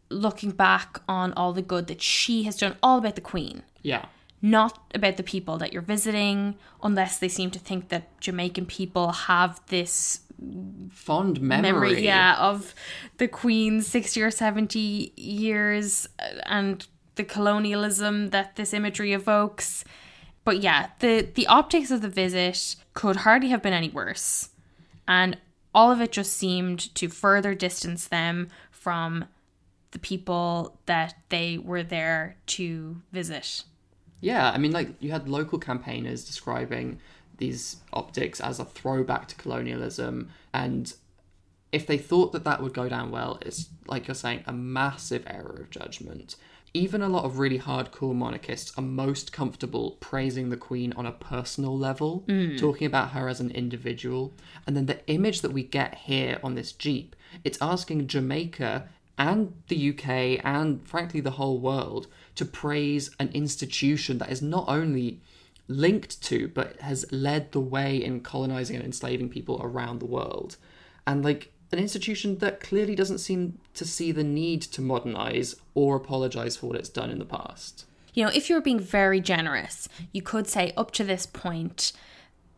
looking back on all the good that she has done, all about the Queen. Yeah. Not about the people that you're visiting, unless they seem to think that Jamaican people have this fond memory of the Queen's 60 or 70 years and the colonialism that this imagery evokes. But yeah, the optics of the visit could hardly have been any worse. And all of it just seemed to further distance them from the people that they were there to visit. Yeah, I mean, like, you had local campaigners describing these optics as a throwback to colonialism, and if they thought that that would go down well, it's, like you're saying, a massive error of judgment. Even a lot of really hardcore monarchists are most comfortable praising the Queen on a personal level, talking about her as an individual, and then the image that we get here on this Jeep, it's asking Jamaica and the UK and, frankly, the whole world to praise an institution that is not only linked to, but has led the way in colonizing and enslaving people around the world. And, like, an institution that clearly doesn't seem to see the need to modernize or apologize for what it's done in the past. You know, if you were being very generous, you could say up to this point,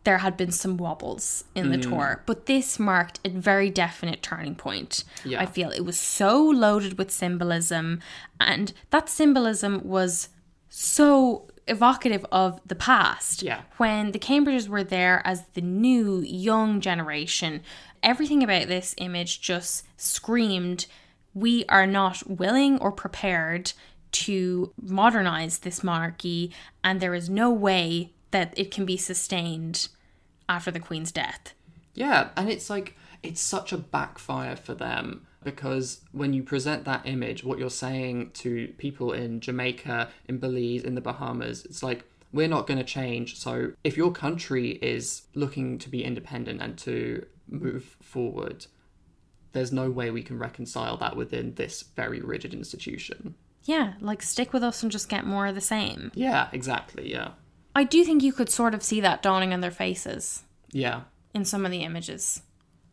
there had been some wobbles in the tour, but this marked a very definite turning point. Yeah. I feel it was so loaded with symbolism, and that symbolism was so evocative of the past. Yeah. When the Cambridges were there as the new young generation, everything about this image just screamed, we are not willing or prepared to modernize this monarchy, and there is no way that it can be sustained after the Queen's death. Yeah, and it's like, it's such a backfire for them, because when you present that image, what you're saying to people in Jamaica, in Belize, in the Bahamas, it's like, we're not going to change. So if your country is looking to be independent and to move forward, there's no way we can reconcile that within this very rigid institution. Yeah, like, stick with us and just get more of the same. Yeah, exactly, yeah. I do think you could sort of see that dawning on their faces. Yeah. In some of the images.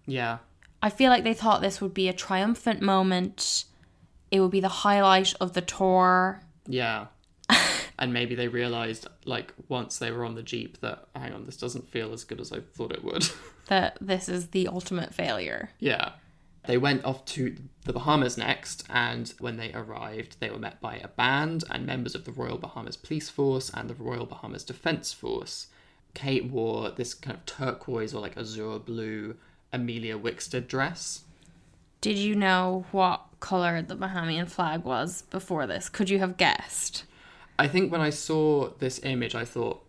Yeah. I feel like they thought this would be a triumphant moment. It would be the highlight of the tour. Yeah. And maybe they realised, like, once they were on the Jeep that, hang on, this doesn't feel as good as I thought it would. That this is the ultimate failure. Yeah. They went off to the Bahamas next, and when they arrived, they were met by a band and members of the Royal Bahamas Police Force and the Royal Bahamas Defence Force. Kate wore this kind of turquoise or like azure blue Amelia Wickstead dress. Did you know what colour the Bahamian flag was before this? Could you have guessed? I think when I saw this image, I thought,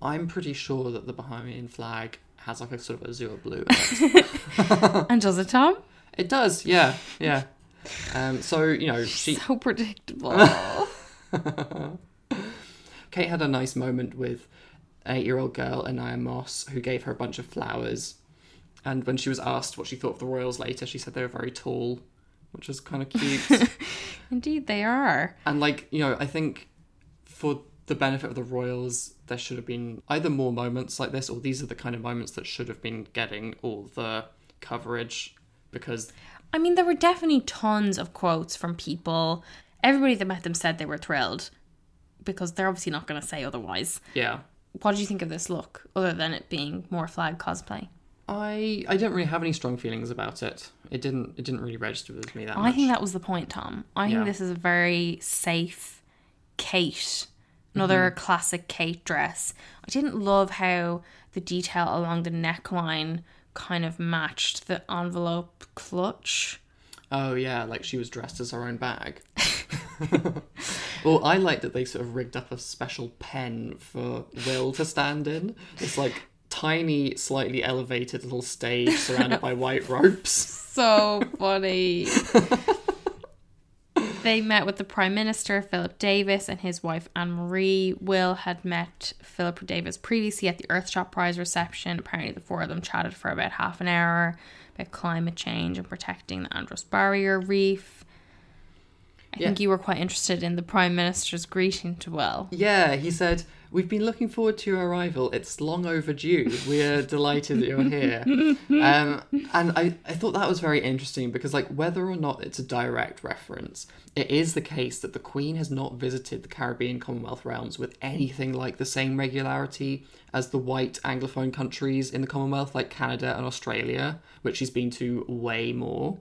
I'm pretty sure that the Bahamian flag has like a sort of azure blue in it. And does it, Tom? It does, yeah, yeah. So, you know, So predictable. Kate had a nice moment with an 8-year-old girl, Anaya Moss, who gave her a bunch of flowers. And when she was asked what she thought of the royals later, she said they were very tall, which was kind of cute. Indeed, they are. And, like, you know, I think for the benefit of the royals, there should have been either more moments like this, or these are the kind of moments that should have been getting all the coverage, because... I mean, there were definitely tons of quotes from people. Everybody that met them said they were thrilled, because they're obviously not going to say otherwise. Yeah. What did you think of this look, other than it being more flag cosplay? I don't really have any strong feelings about it. It didn't really register with me that much. I think that was the point, Tom. I think this is a very safe Kate, another classic Kate dress. I didn't love how the detail along the neckline kind of matched the envelope clutch. Oh yeah, like she was dressed as her own bag. Well, I like that they sort of rigged up a special pen for Will to stand in. It's like tiny, slightly elevated little stage surrounded by white ropes. So funny. They met with the Prime Minister, Philip Davis, and his wife, Anne-Marie. Will had met Philip Davis previously at the Earthshot Prize reception. Apparently the four of them chatted for about half an hour about climate change and protecting the Andros Barrier Reef. I think you were quite interested in the Prime Minister's greeting to Will. Yeah, he said, "We've been looking forward to your arrival. It's long overdue. We're delighted that you're here." And I thought that was very interesting because, like, whether or not it's a direct reference, it is the case that the Queen has not visited the Caribbean Commonwealth realms with anything like the same regularity as the white Anglophone countries in the Commonwealth, like Canada and Australia, which she's been to way more.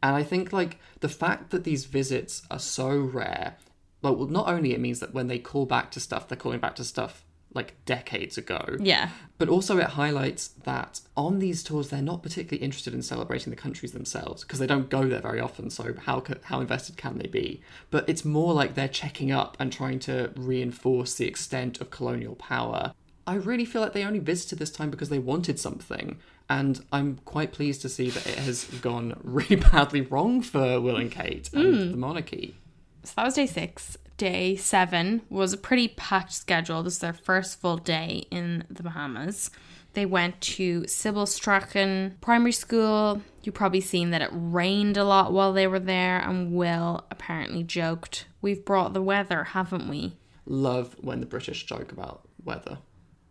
And I think, like, the fact that these visits are so rare, well, not only it means that when they call back to stuff, they're calling back to stuff, like, decades ago. Yeah. But also it highlights that on these tours, they're not particularly interested in celebrating the countries themselves, because they don't go there very often, so how invested can they be? But it's more like they're checking up and trying to reinforce the extent of colonial power. I really feel like they only visited this time because they wanted something. And I'm quite pleased to see that it has gone really badly wrong for Will and Kate and the monarchy. So that was day 6. Day 7 was a pretty packed schedule. This is their first full day in the Bahamas. They went to Sybil Strachan Primary School. You've probably seen that it rained a lot while they were there. And Will apparently joked, "We've brought the weather, haven't we?" Love when the British joke about weather.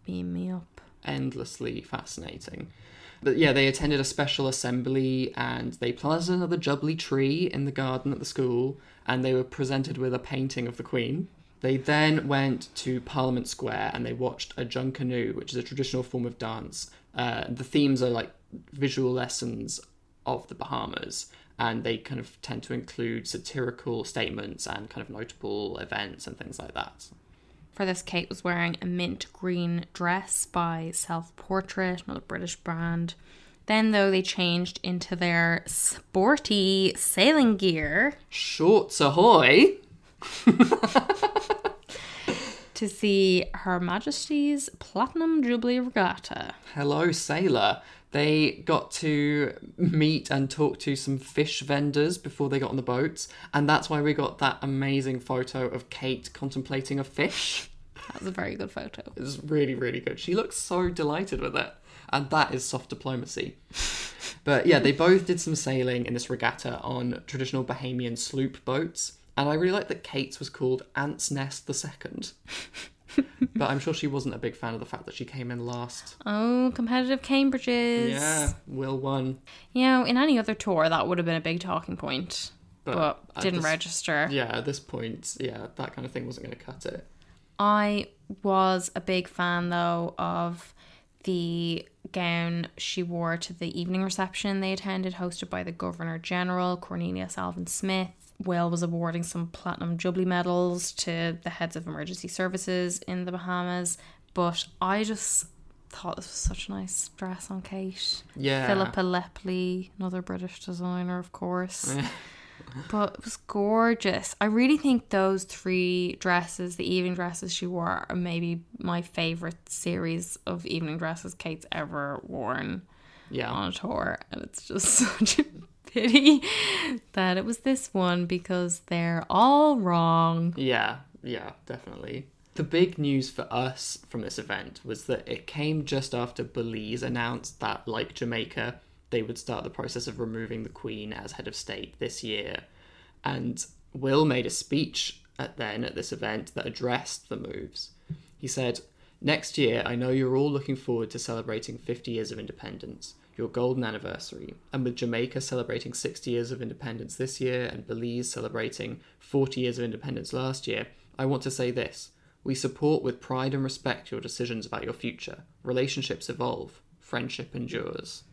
Beam me up. Endlessly fascinating. But yeah, they attended a special assembly and they planted another jubbly tree in the garden at the school, and they were presented with a painting of the Queen. They then went to Parliament Square and they watched a junkanoo, which is a traditional form of dance. The themes are like visual lessons of the Bahamas, and they kind of tend to include satirical statements and kind of notable events and things like that. For this, Kate was wearing a mint green dress by Self Portrait, another British brand. Then, though, they changed into their sporty sailing gear. Shorts ahoy! To see Her Majesty's Platinum Jubilee Regatta. Hello, sailor. They got to meet and talk to some fish vendors before they got on the boats, and that's why we got that amazing photo of Kate contemplating a fish. That was a very good photo. It was really, really good. She looks so delighted with it, and that is soft diplomacy. But yeah, they both did some sailing in this regatta on traditional Bahamian sloop boats, and I really like that Kate's was called Ant's Nest II. But I'm sure she wasn't a big fan of the fact that she came in last. Oh, competitive Cambridges. Yeah, Will won. You know, in any other tour, that would have been a big talking point. But didn't register. Yeah, at this point, yeah, that kind of thing wasn't going to cut it. I was a big fan, though, of the gown she wore to the evening reception they attended, hosted by the Governor General, Cornelius Alvin Smith. Will was awarding some platinum jubilee medals to the heads of emergency services in the Bahamas, but I just thought this was such a nice dress on Kate. Yeah. Philippa Lepley, another British designer, of course. But it was gorgeous. I really think those 3 dresses, the evening dresses she wore, are maybe my favourite series of evening dresses Kate's ever worn on a tour. And it's just such a pity that it was this one because they're all wrong. Yeah, definitely. The big news for us from this event was that it came just after Belize announced that, like Jamaica, they would start the process of removing the Queen as head of state this year. And Will made a speech at this event that addressed the moves. He said, "Next year, I know you're all looking forward to celebrating 50 years of independence, your golden anniversary, and with Jamaica celebrating 60 years of independence this year and Belize celebrating 40 years of independence last year, I want to say this. We support with pride and respect your decisions about your future. Relationships evolve. Friendship endures."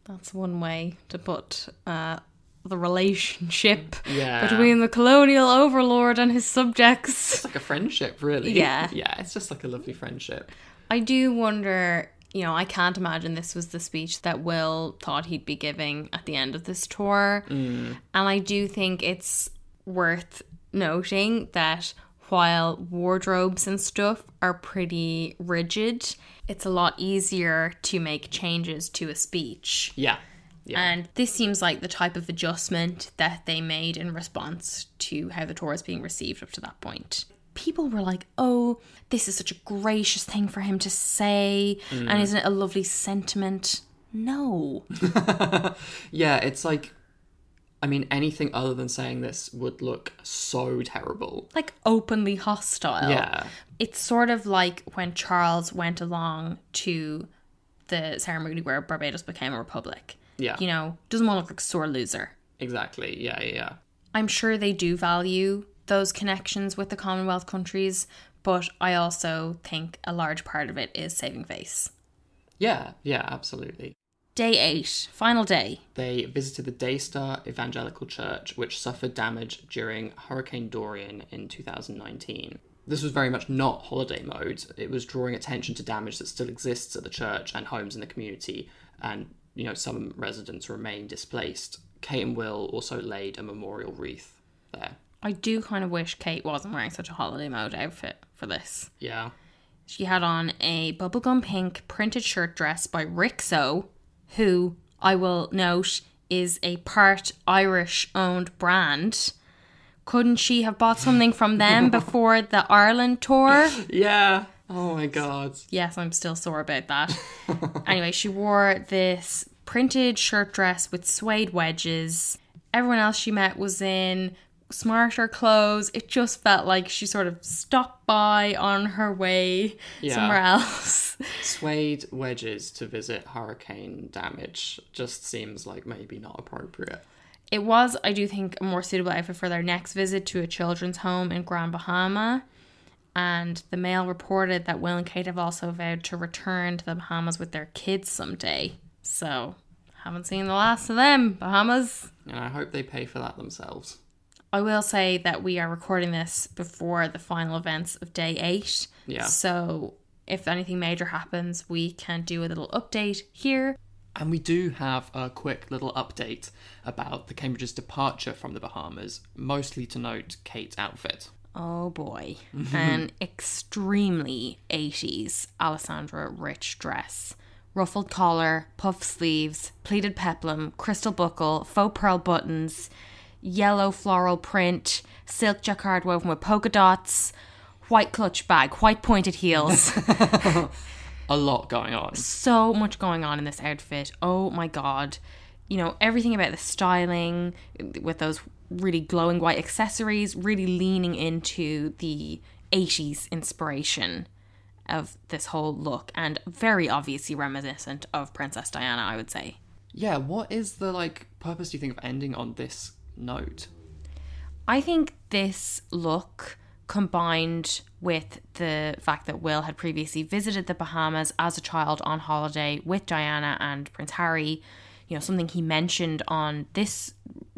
That's one way to put the relationship Yeah. between the colonial overlord and his subjects. It's like a friendship, really. Yeah. Yeah, it's just like a lovely friendship. I do wonder, you know, I can't imagine this was the speech that Will thought he'd be giving at the end of this tour. And I do think it's worth noting that while wardrobes and stuff are pretty rigid, it's a lot easier to make changes to a speech. Yeah. And this seems like the type of adjustment that they made in response to how the tour is being received up to that point. People were like, oh, this is such a gracious thing for him to say, and isn't it a lovely sentiment? No. Yeah, it's like, I mean, anything other than saying this would look so terrible. Like openly hostile. Yeah. It's sort of like when Charles went along to the ceremony where Barbados became a republic. Yeah. You know, doesn't want to look like a sore loser. Exactly. Yeah. I'm sure they do value those connections with the Commonwealth countries, but I also think a large part of it is saving face. Yeah, absolutely. Day 8, final day. They visited the Daystar Evangelical Church, which suffered damage during Hurricane Dorian in 2019. This was very much not holiday mode. It was drawing attention to damage that still exists at the church and homes in the community, and, you know, some residents remain displaced. Kate and Will also laid a memorial wreath there. I do kind of wish Kate wasn't wearing such a holiday mode outfit for this. Yeah. She had on a bubblegum pink printed shirt dress by Rixo, who, I will note, is a part Irish-owned brand. Couldn't she have bought something from them before the Ireland tour? Yeah. Oh my God. Yes, I'm still sore about that. Anyway, she wore this printed shirt dress with suede wedges. Everyone else she met was in smarter clothes. It just felt like she sort of stopped by on her way somewhere else. Suede wedges to visit hurricane damage just seems like maybe not appropriate. It was, I do think, a more suitable outfit for their next visit to a children's home in Grand Bahama. And the Mail reported that Will and Kate have also vowed to return to the Bahamas with their kids someday. So, haven't seen the last of them, Bahamas. And I hope they pay for that themselves. I will say that we are recording this before the final events of day 8. Yeah. So if anything major happens, we can do a little update here. And we do have a quick little update about the Cambridge's departure from the Bahamas, mostly to note Kate's outfit. Oh boy. An extremely 80s Alessandra Rich dress. Ruffled collar, puff sleeves, pleated peplum, crystal buckle, faux pearl buttons, yellow floral print, silk jacquard woven with polka dots, white clutch bag, white pointed heels. A lot going on. So much going on in this outfit. Oh my God. You know, everything about the styling with those really glowing white accessories, really leaning into the 80s inspiration of this whole look, and very obviously reminiscent of Princess Diana, I would say. Yeah, what is the purpose, do you think, of ending on this note? I think this look, combined with the fact that Will had previously visited the Bahamas as a child on holiday with Diana and Prince Harry, you know, something he mentioned on this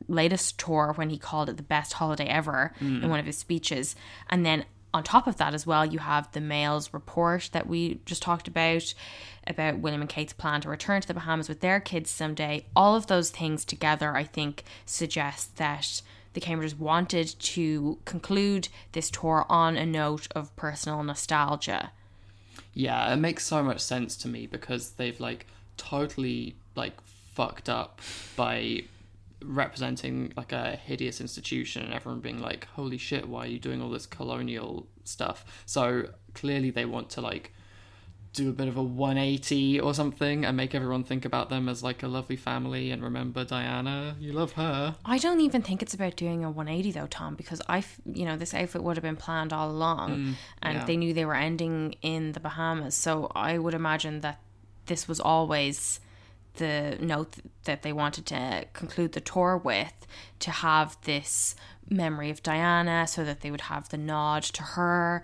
latest tour when he called it the best holiday ever in one of his speeches. And then on top of that as well, you have the Mail's report that we just talked about William and Kate's plan to return to the Bahamas with their kids someday. All of those things together, I think, suggest that the Cambridges wanted to conclude this tour on a note of personal nostalgia. Yeah, it makes so much sense to me because they've totally fucked up by representing a hideous institution and everyone being like, holy shit, why are you doing all this colonial stuff? So clearly they want to do a bit of a 180 or something and make everyone think about them as a lovely family and remember Diana. You love her. I don't even think it's about doing a 180 though, Tom, because this outfit would have been planned all along and they knew they were ending in the Bahamas. So I would imagine that this was always the note that they wanted to conclude the tour with, to have this memory of Diana so that they would have the nod to her,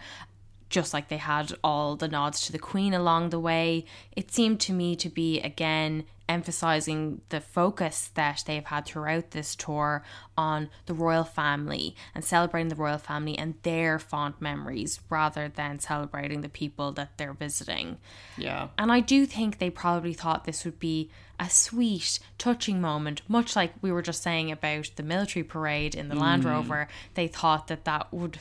just like they had all the nods to the Queen along the way. It seemed to me to be, again, emphasizing the focus that they've had throughout this tour on the royal family and celebrating the royal family and their fond memories rather than celebrating the people that they're visiting. Yeah. And I do think they probably thought this would be a sweet, touching moment, much like we were just saying about the military parade in the Land Rover. They thought that that would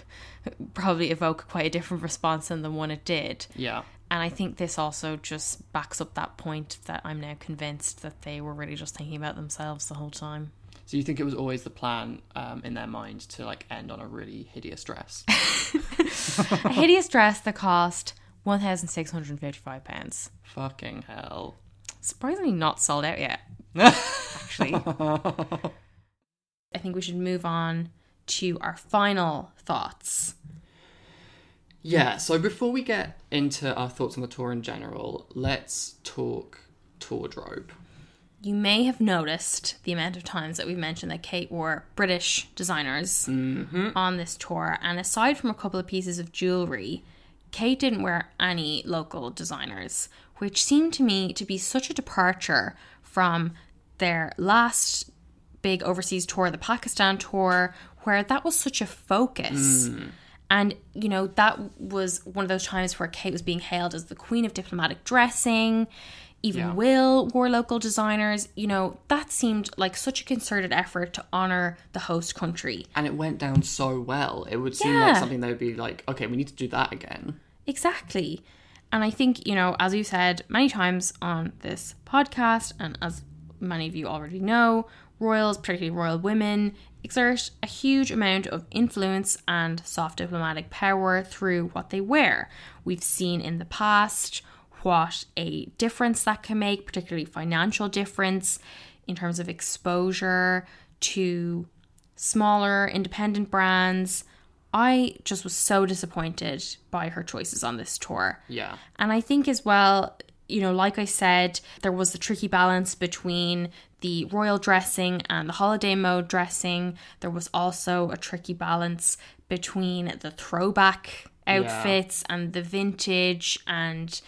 probably evoke quite a different response than the one it did. Yeah. And I think this also just backs up that point that I'm now convinced that they were really just thinking about themselves the whole time. So you think it was always the plan in their mind to like end on a really hideous dress? A hideous dress that cost £1,655. Fucking hell. Surprisingly not sold out yet, actually. I think we should move on to our final thoughts. Yeah, so before we get into our thoughts on the tour in general, let's talk wardrobe. You may have noticed the amount of times that we mentioned that Kate wore British designers on this tour. And aside from a couple of pieces of jewellery, Kate didn't wear any local designers, which seemed to me to be such a departure from their last big overseas tour, the Pakistan tour, where that was such a focus. And, you know, that was one of those times where Kate was being hailed as the queen of diplomatic dressing. Even Will wore local designers. You know, that seemed like such a concerted effort to honour the host country. And it went down so well. It would seem like something they would be like, okay, we need to do that again. Exactly. And I think, you know, as we've said many times on this podcast, and as many of you already know, royals, particularly royal women, exert a huge amount of influence and soft diplomatic power through what they wear. We've seen in the past what a difference that can make, particularly financial difference in terms of exposure to smaller independent brands. I just was so disappointed by her choices on this tour. Yeah. And I think as well, you know, like I said, there was the tricky balance between the royal dressing and the holiday mode dressing. There was also a tricky balance between the throwback outfits and the vintage and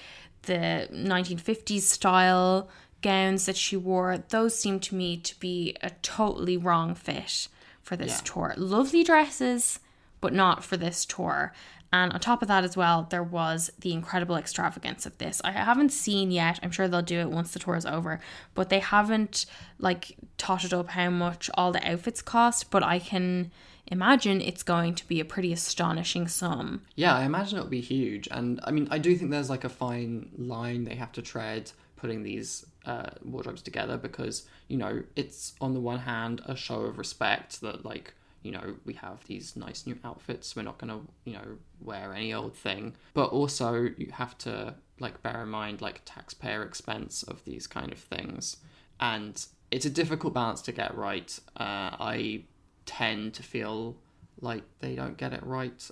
the 1950s style gowns that she wore. Those seemed to me to be a totally wrong fit for this tour. Lovely dresses, but not for this tour. And on top of that as well, there was the incredible extravagance of this. I haven't seen yet, I'm sure they'll do it once the tour is over, but they haven't like totted up how much all the outfits cost, but I can imagine it's going to be a pretty astonishing sum. Yeah, I imagine it'll be huge. And I mean, I do think there's like a fine line they have to tread putting these wardrobes together, because, you know, it's on the one hand a show of respect that, like, you know, we have these nice new outfits, we're not going to, you know, wear any old thing. But also you have to, like, bear in mind, like, taxpayer expense of these kind of things. And it's a difficult balance to get right. I tend to feel like they don't get it right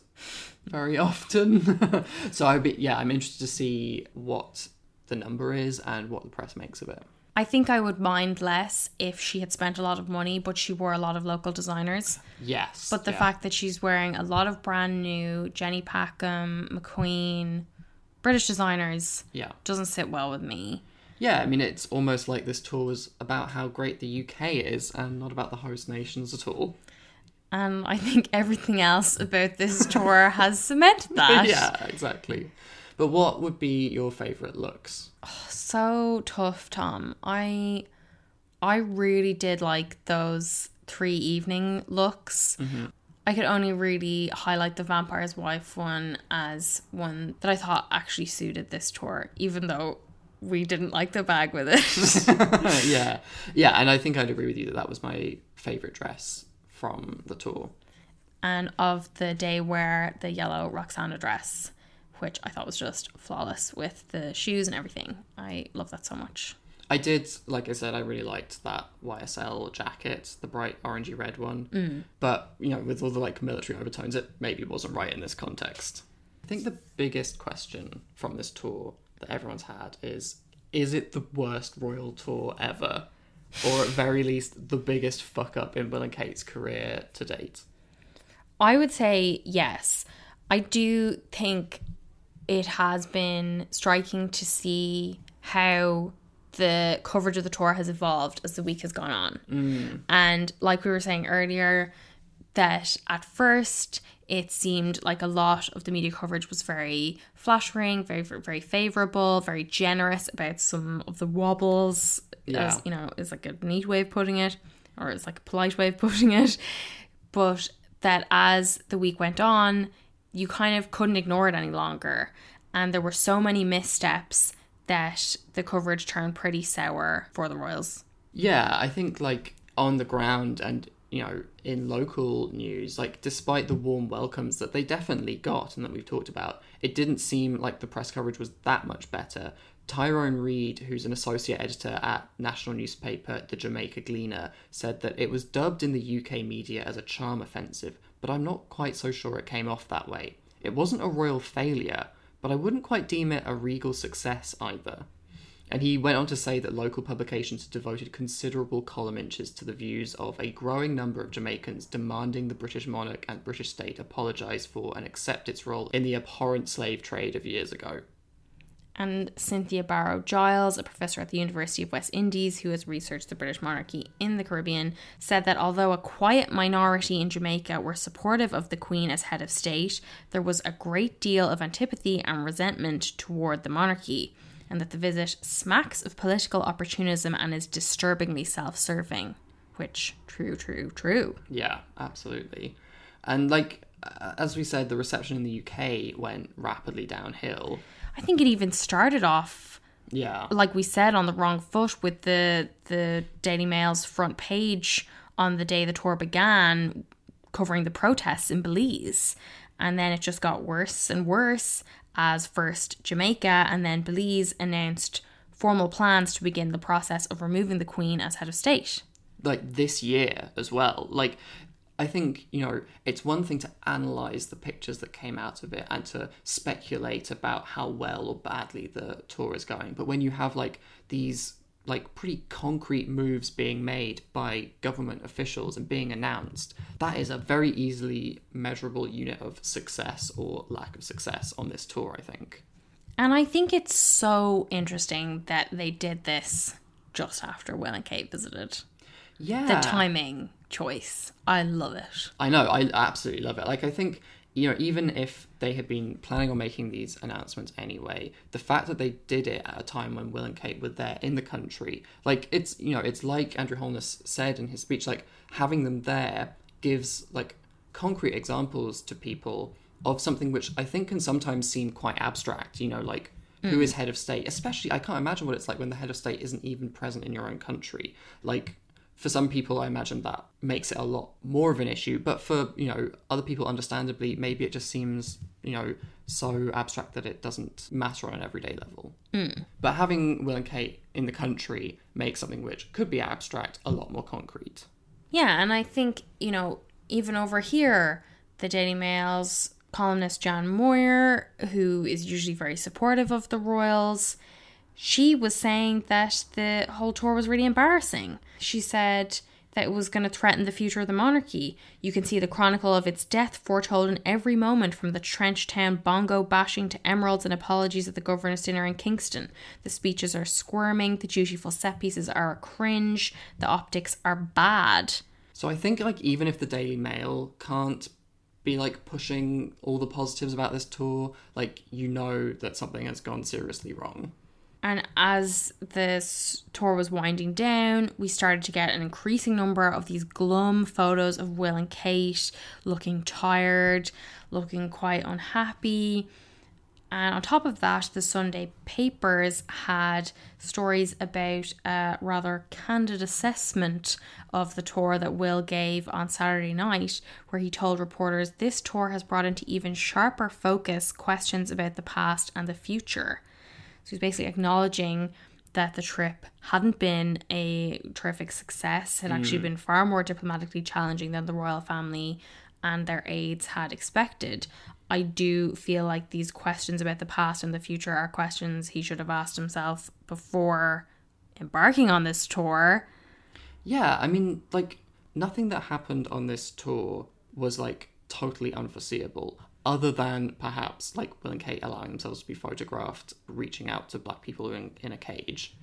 very often. So I'm interested to see what the number is and what the press makes of it. I think I would mind less if she had spent a lot of money, but she wore a lot of local designers. Yes. But the fact that she's wearing a lot of brand new Jenny Packham, McQueen, British designers doesn't sit well with me. Yeah, I mean, it's almost like this tour was about how great the UK is and not about the host nations at all. And I think everything else about this tour has cemented that. Yeah, exactly. But what would be your favourite looks? Oh, so tough, Tom. I really did like those 3 evening looks. Mm-hmm. I could only really highlight the Vampire's Wife one as one that I thought actually suited this tour, even though we didn't like the bag with it. Yeah, and I think I'd agree with you that was my favourite dress from the tour. And of the day wear, the yellow Roxana dress, which I thought was just flawless with the shoes and everything. I love that so much. I did, like I said, I really liked that YSL jacket, the bright orangey red one. But, you know, with all the like military overtones, it maybe wasn't right in this context. I think the biggest question from this tour that everyone's had is it the worst royal tour ever? Or at very least, the biggest fuck up in Will and Kate's career to date? I would say yes. I do think it has been striking to see how the coverage of the tour has evolved as the week has gone on. And like we were saying earlier, that at first it seemed like a lot of the media coverage was very flattering, very, very favourable, very generous about some of the wobbles, as, you know, is like a neat way of putting it, or it's like a polite way of putting it. But that as the week went on, you kind of couldn't ignore it any longer. And there were so many missteps that the coverage turned pretty sour for the royals. Yeah, I think like on the ground and, you know, in local news, like despite the warm welcomes that they definitely got and that we've talked about, it didn't seem like the press coverage was that much better. Tyrone Reed, who's an associate editor at national newspaper The Jamaica Gleaner, said that it was dubbed in the UK media as a charm offensive, but I'm not quite so sure it came off that way. It wasn't a royal failure, but I wouldn't quite deem it a regal success either. And he went on to say that local publications had devoted considerable column inches to the views of a growing number of Jamaicans demanding the British monarch and British state apologise for and accept its role in the abhorrent slave trade of years ago. And Cynthia Barrow Giles, a professor at the University of West Indies who has researched the British monarchy in the Caribbean, said that although a quiet minority in Jamaica were supportive of the Queen as head of state, there was a great deal of antipathy and resentment toward the monarchy, and that the visit smacks of political opportunism and is disturbingly self-serving. Which, true. Yeah, absolutely. And like, as we said, the reception in the UK went rapidly downhill. I think it even started off, like we said, on the wrong foot with the Daily Mail's front page on the day the tour began, covering the protests in Belize. And then it just got worse and worse as first Jamaica and then Belize announced formal plans to begin the process of removing the Queen as head of state. Like this year as well. Like, I think, you know, it's one thing to analyse the pictures that came out of it and to speculate about how well or badly the tour is going. But when you have, like, these, like, pretty concrete moves being made by government officials and being announced, that is a very easily measurable unit of success or lack of success on this tour, I think. And I think it's so interesting that they did this just after Will and Kate visited. Yeah. The timing choice. I love it. I know, I absolutely love it. Like, I think, you know, even if they had been planning on making these announcements anyway, the fact that they did it at a time when Will and Kate were there in the country, like, it's, you know, it's like Andrew Holness said in his speech, like, having them there gives, like, concrete examples to people of something which I think can sometimes seem quite abstract, you know, like, who is head of state? Especially, I can't imagine what it's like when the head of state isn't even present in your own country. Like, for some people, I imagine that makes it a lot more of an issue. But for, you know, other people, understandably, maybe it just seems, you know, so abstract that it doesn't matter on an everyday level. But having Will and Kate in the country makes something which could be abstract a lot more concrete. Yeah, and I think, you know, even over here, the Daily Mail's columnist Jan Moyer, who is usually very supportive of the royals, she was saying that the whole tour was really embarrassing. She said that it was going to threaten the future of the monarchy. You can see the chronicle of its death foretold in every moment, from the trench town bongo bashing to emeralds and apologies at the governor's dinner in Kingston. The speeches are squirming, the dutiful set pieces are a cringe, the optics are bad. So I think, like, even if the Daily Mail can't be, like, pushing all the positives about this tour, like, you know that something has gone seriously wrong. And as this tour was winding down, we started to get an increasing number of these glum photos of Will and Kate looking tired, looking quite unhappy. And on top of that, the Sunday papers had stories about a rather candid assessment of the tour that Will gave on Saturday night, where he told reporters this tour has brought into even sharper focus questions about the past and the future. So he's basically acknowledging that the trip hadn't been a terrific success, had actually been far more diplomatically challenging than the royal family and their aides had expected. I do feel like these questions about the past and the future are questions he should have asked himself before embarking on this tour. Yeah, I mean, like, nothing that happened on this tour was, like, totally unforeseeable. Other than perhaps, like, Will and Kate allowing themselves to be photographed reaching out to black people in a cage.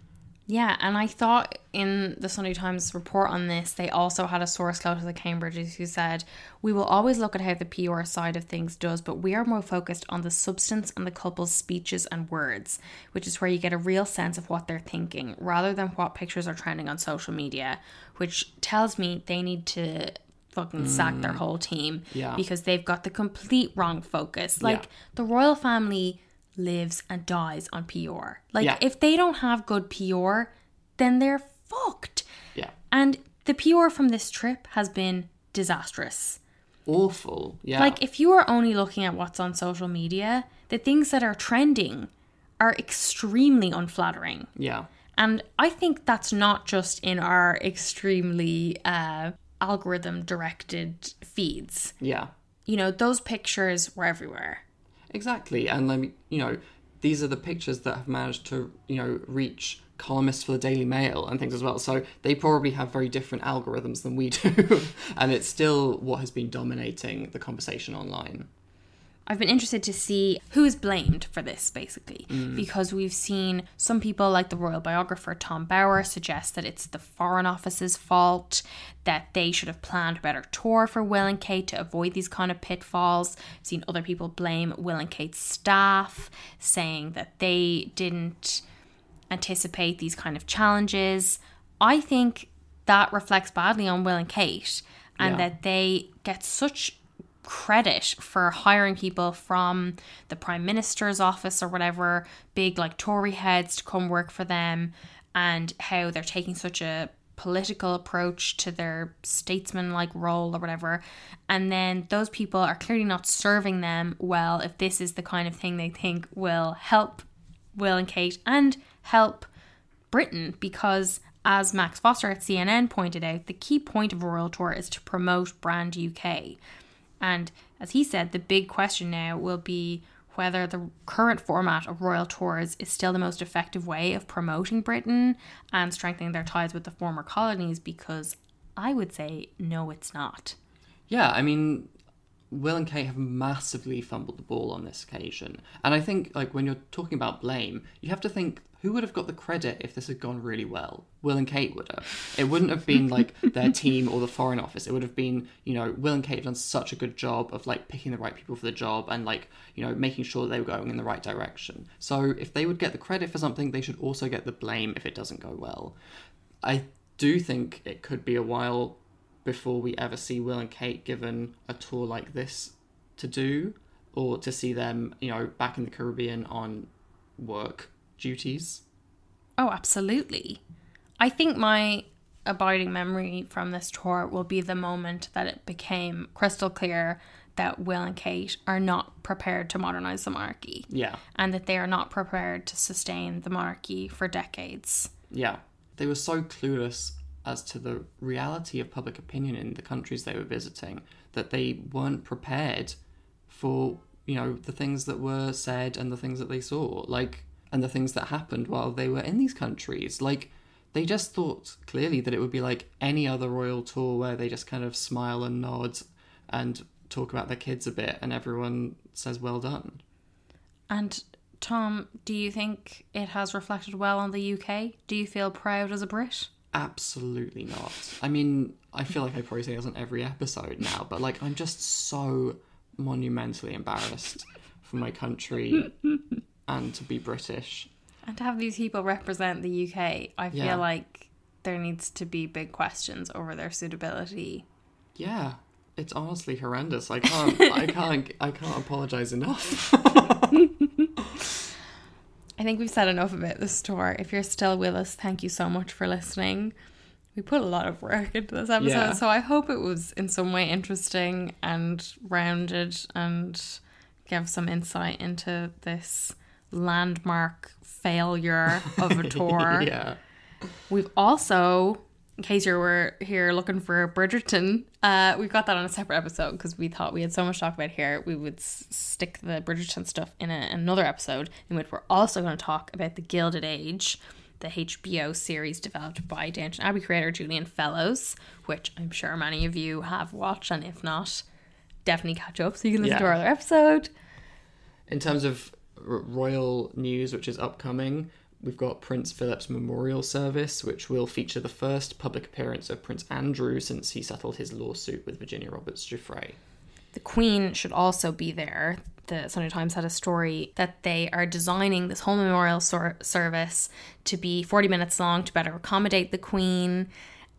Yeah, and I thought in the Sunday Times report on this, they also had a source close to the Cambridges who said, "We will always look at how the PR side of things does, but we are more focused on the substance and the couple's speeches and words, which is where you get a real sense of what they're thinking, rather than what pictures are trending on social media," which tells me they need to fucking sack their whole team because they've got the complete wrong focus. Like, the royal family lives and dies on PR. Like, if they don't have good PR, then they're fucked. Yeah. And the PR from this trip has been disastrous. Awful. Yeah. Like, if you are only looking at what's on social media, the things that are trending are extremely unflattering. Yeah. And I think that's not just in our extremely algorithm directed feeds. Yeah. You know, those pictures were everywhere. Exactly. And, these are the pictures that have managed to, reach columnists for the Daily Mail and things as well. So they probably have very different algorithms than we do. And it's still what has been dominating the conversation online. I've been interested to see who is blamed for this, basically, because we've seen some people like the royal biographer Tom Bower suggest that it's the Foreign Office's fault, that they should have planned a better tour for Will and Kate to avoid these kind of pitfalls. I've seen other people blame Will and Kate's staff, saying that they didn't anticipate these kind of challenges. I think that reflects badly on Will and Kate, and that they get such credit for hiring people from the Prime Minister's office or whatever, big like Tory heads to come work for them, and how they're taking such a political approach to their statesman-like role or whatever. And then those people are clearly not serving them well if this is the kind of thing they think will help Will and Kate and help Britain, because as Max Foster at CNN pointed out, the key point of a royal tour is to promote brand UK. And as he said, the big question now will be whether the current format of royal tours is still the most effective way of promoting Britain and strengthening their ties with the former colonies, because I would say no, it's not. Yeah, Will and Kate have massively fumbled the ball on this occasion. And I think, when you're talking about blame, you have to think, who would have got the credit if this had gone really well? Will and Kate would have. It wouldn't have been, their team or the Foreign Office. It would have been, Will and Kate have done such a good job of, picking the right people for the job and, making sure they were going in the right direction. So if they would get the credit for something, they should also get the blame if it doesn't go well. I do think it could be a while before we ever see Will and Kate given a tour like this to do, or to see them, back in the Caribbean on work duties. Oh, absolutely. I think my abiding memory from this tour will be the moment that it became crystal clear that Will and Kate are not prepared to modernise the monarchy. Yeah. And that they are not prepared to sustain the monarchy for decades. Yeah. They were so clueless as to the reality of public opinion in the countries they were visiting that they weren't prepared for, the things that were said and the things that they saw, and the things that happened while they were in these countries. They just thought clearly that it would be like any other royal tour where they just kind of smile and nod and talk about their kids a bit and everyone says well done. And Tom, do you think it has reflected well on the UK? Do you feel proud as a Brit? Absolutely not. I feel like I probably say this on every episode now, but I'm just so monumentally embarrassed for my country and to be British. And to have these people represent the UK, I feel like there needs to be big questions over their suitability. Yeah, it's honestly horrendous. I can't apologise enough. I think we've said enough about this tour. If you're still with us, thank you so much for listening. We put a lot of work into this episode, so I hope it was in some way interesting and rounded and gave some insight into this landmark failure of a tour. Yeah. We've also, in case you were here looking for Bridgerton, we've got that on a separate episode because we thought we had so much to talk about here. We would stick the Bridgerton stuff in another episode in which we're also going to talk about the Gilded Age, the HBO series developed by Downton Abbey creator Julian Fellows, which I'm sure many of you have watched, and if not, definitely catch up so you can listen to our other episode. In terms of royal news, which is upcoming, We've got Prince Philip's memorial service, which will feature the first public appearance of Prince Andrew since he settled his lawsuit with Virginia Roberts Giuffre. The Queen should also be there. The Sunday Times had a story that they are designing this whole memorial service to be 40 minutes long to better accommodate the Queen,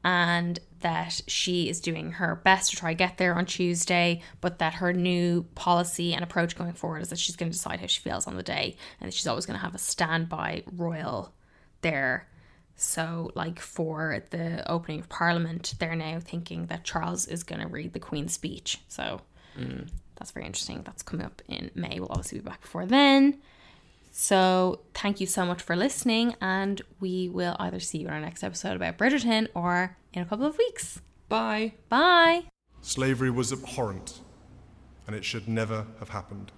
and that she is doing her best to try to get there on Tuesday, but that her new policy and approach going forward is that she's going to decide how she feels on the day, and that she's always going to have a standby royal there. So, like, for the opening of Parliament, they're now thinking that Charles is going to read the Queen's speech. So that's very interesting. That's coming up in May. We'll obviously be back before then. So thank you so much for listening, and we will either see you in our next episode about Bridgerton or in a couple of weeks. Bye. Bye. Slavery was abhorrent, and it should never have happened.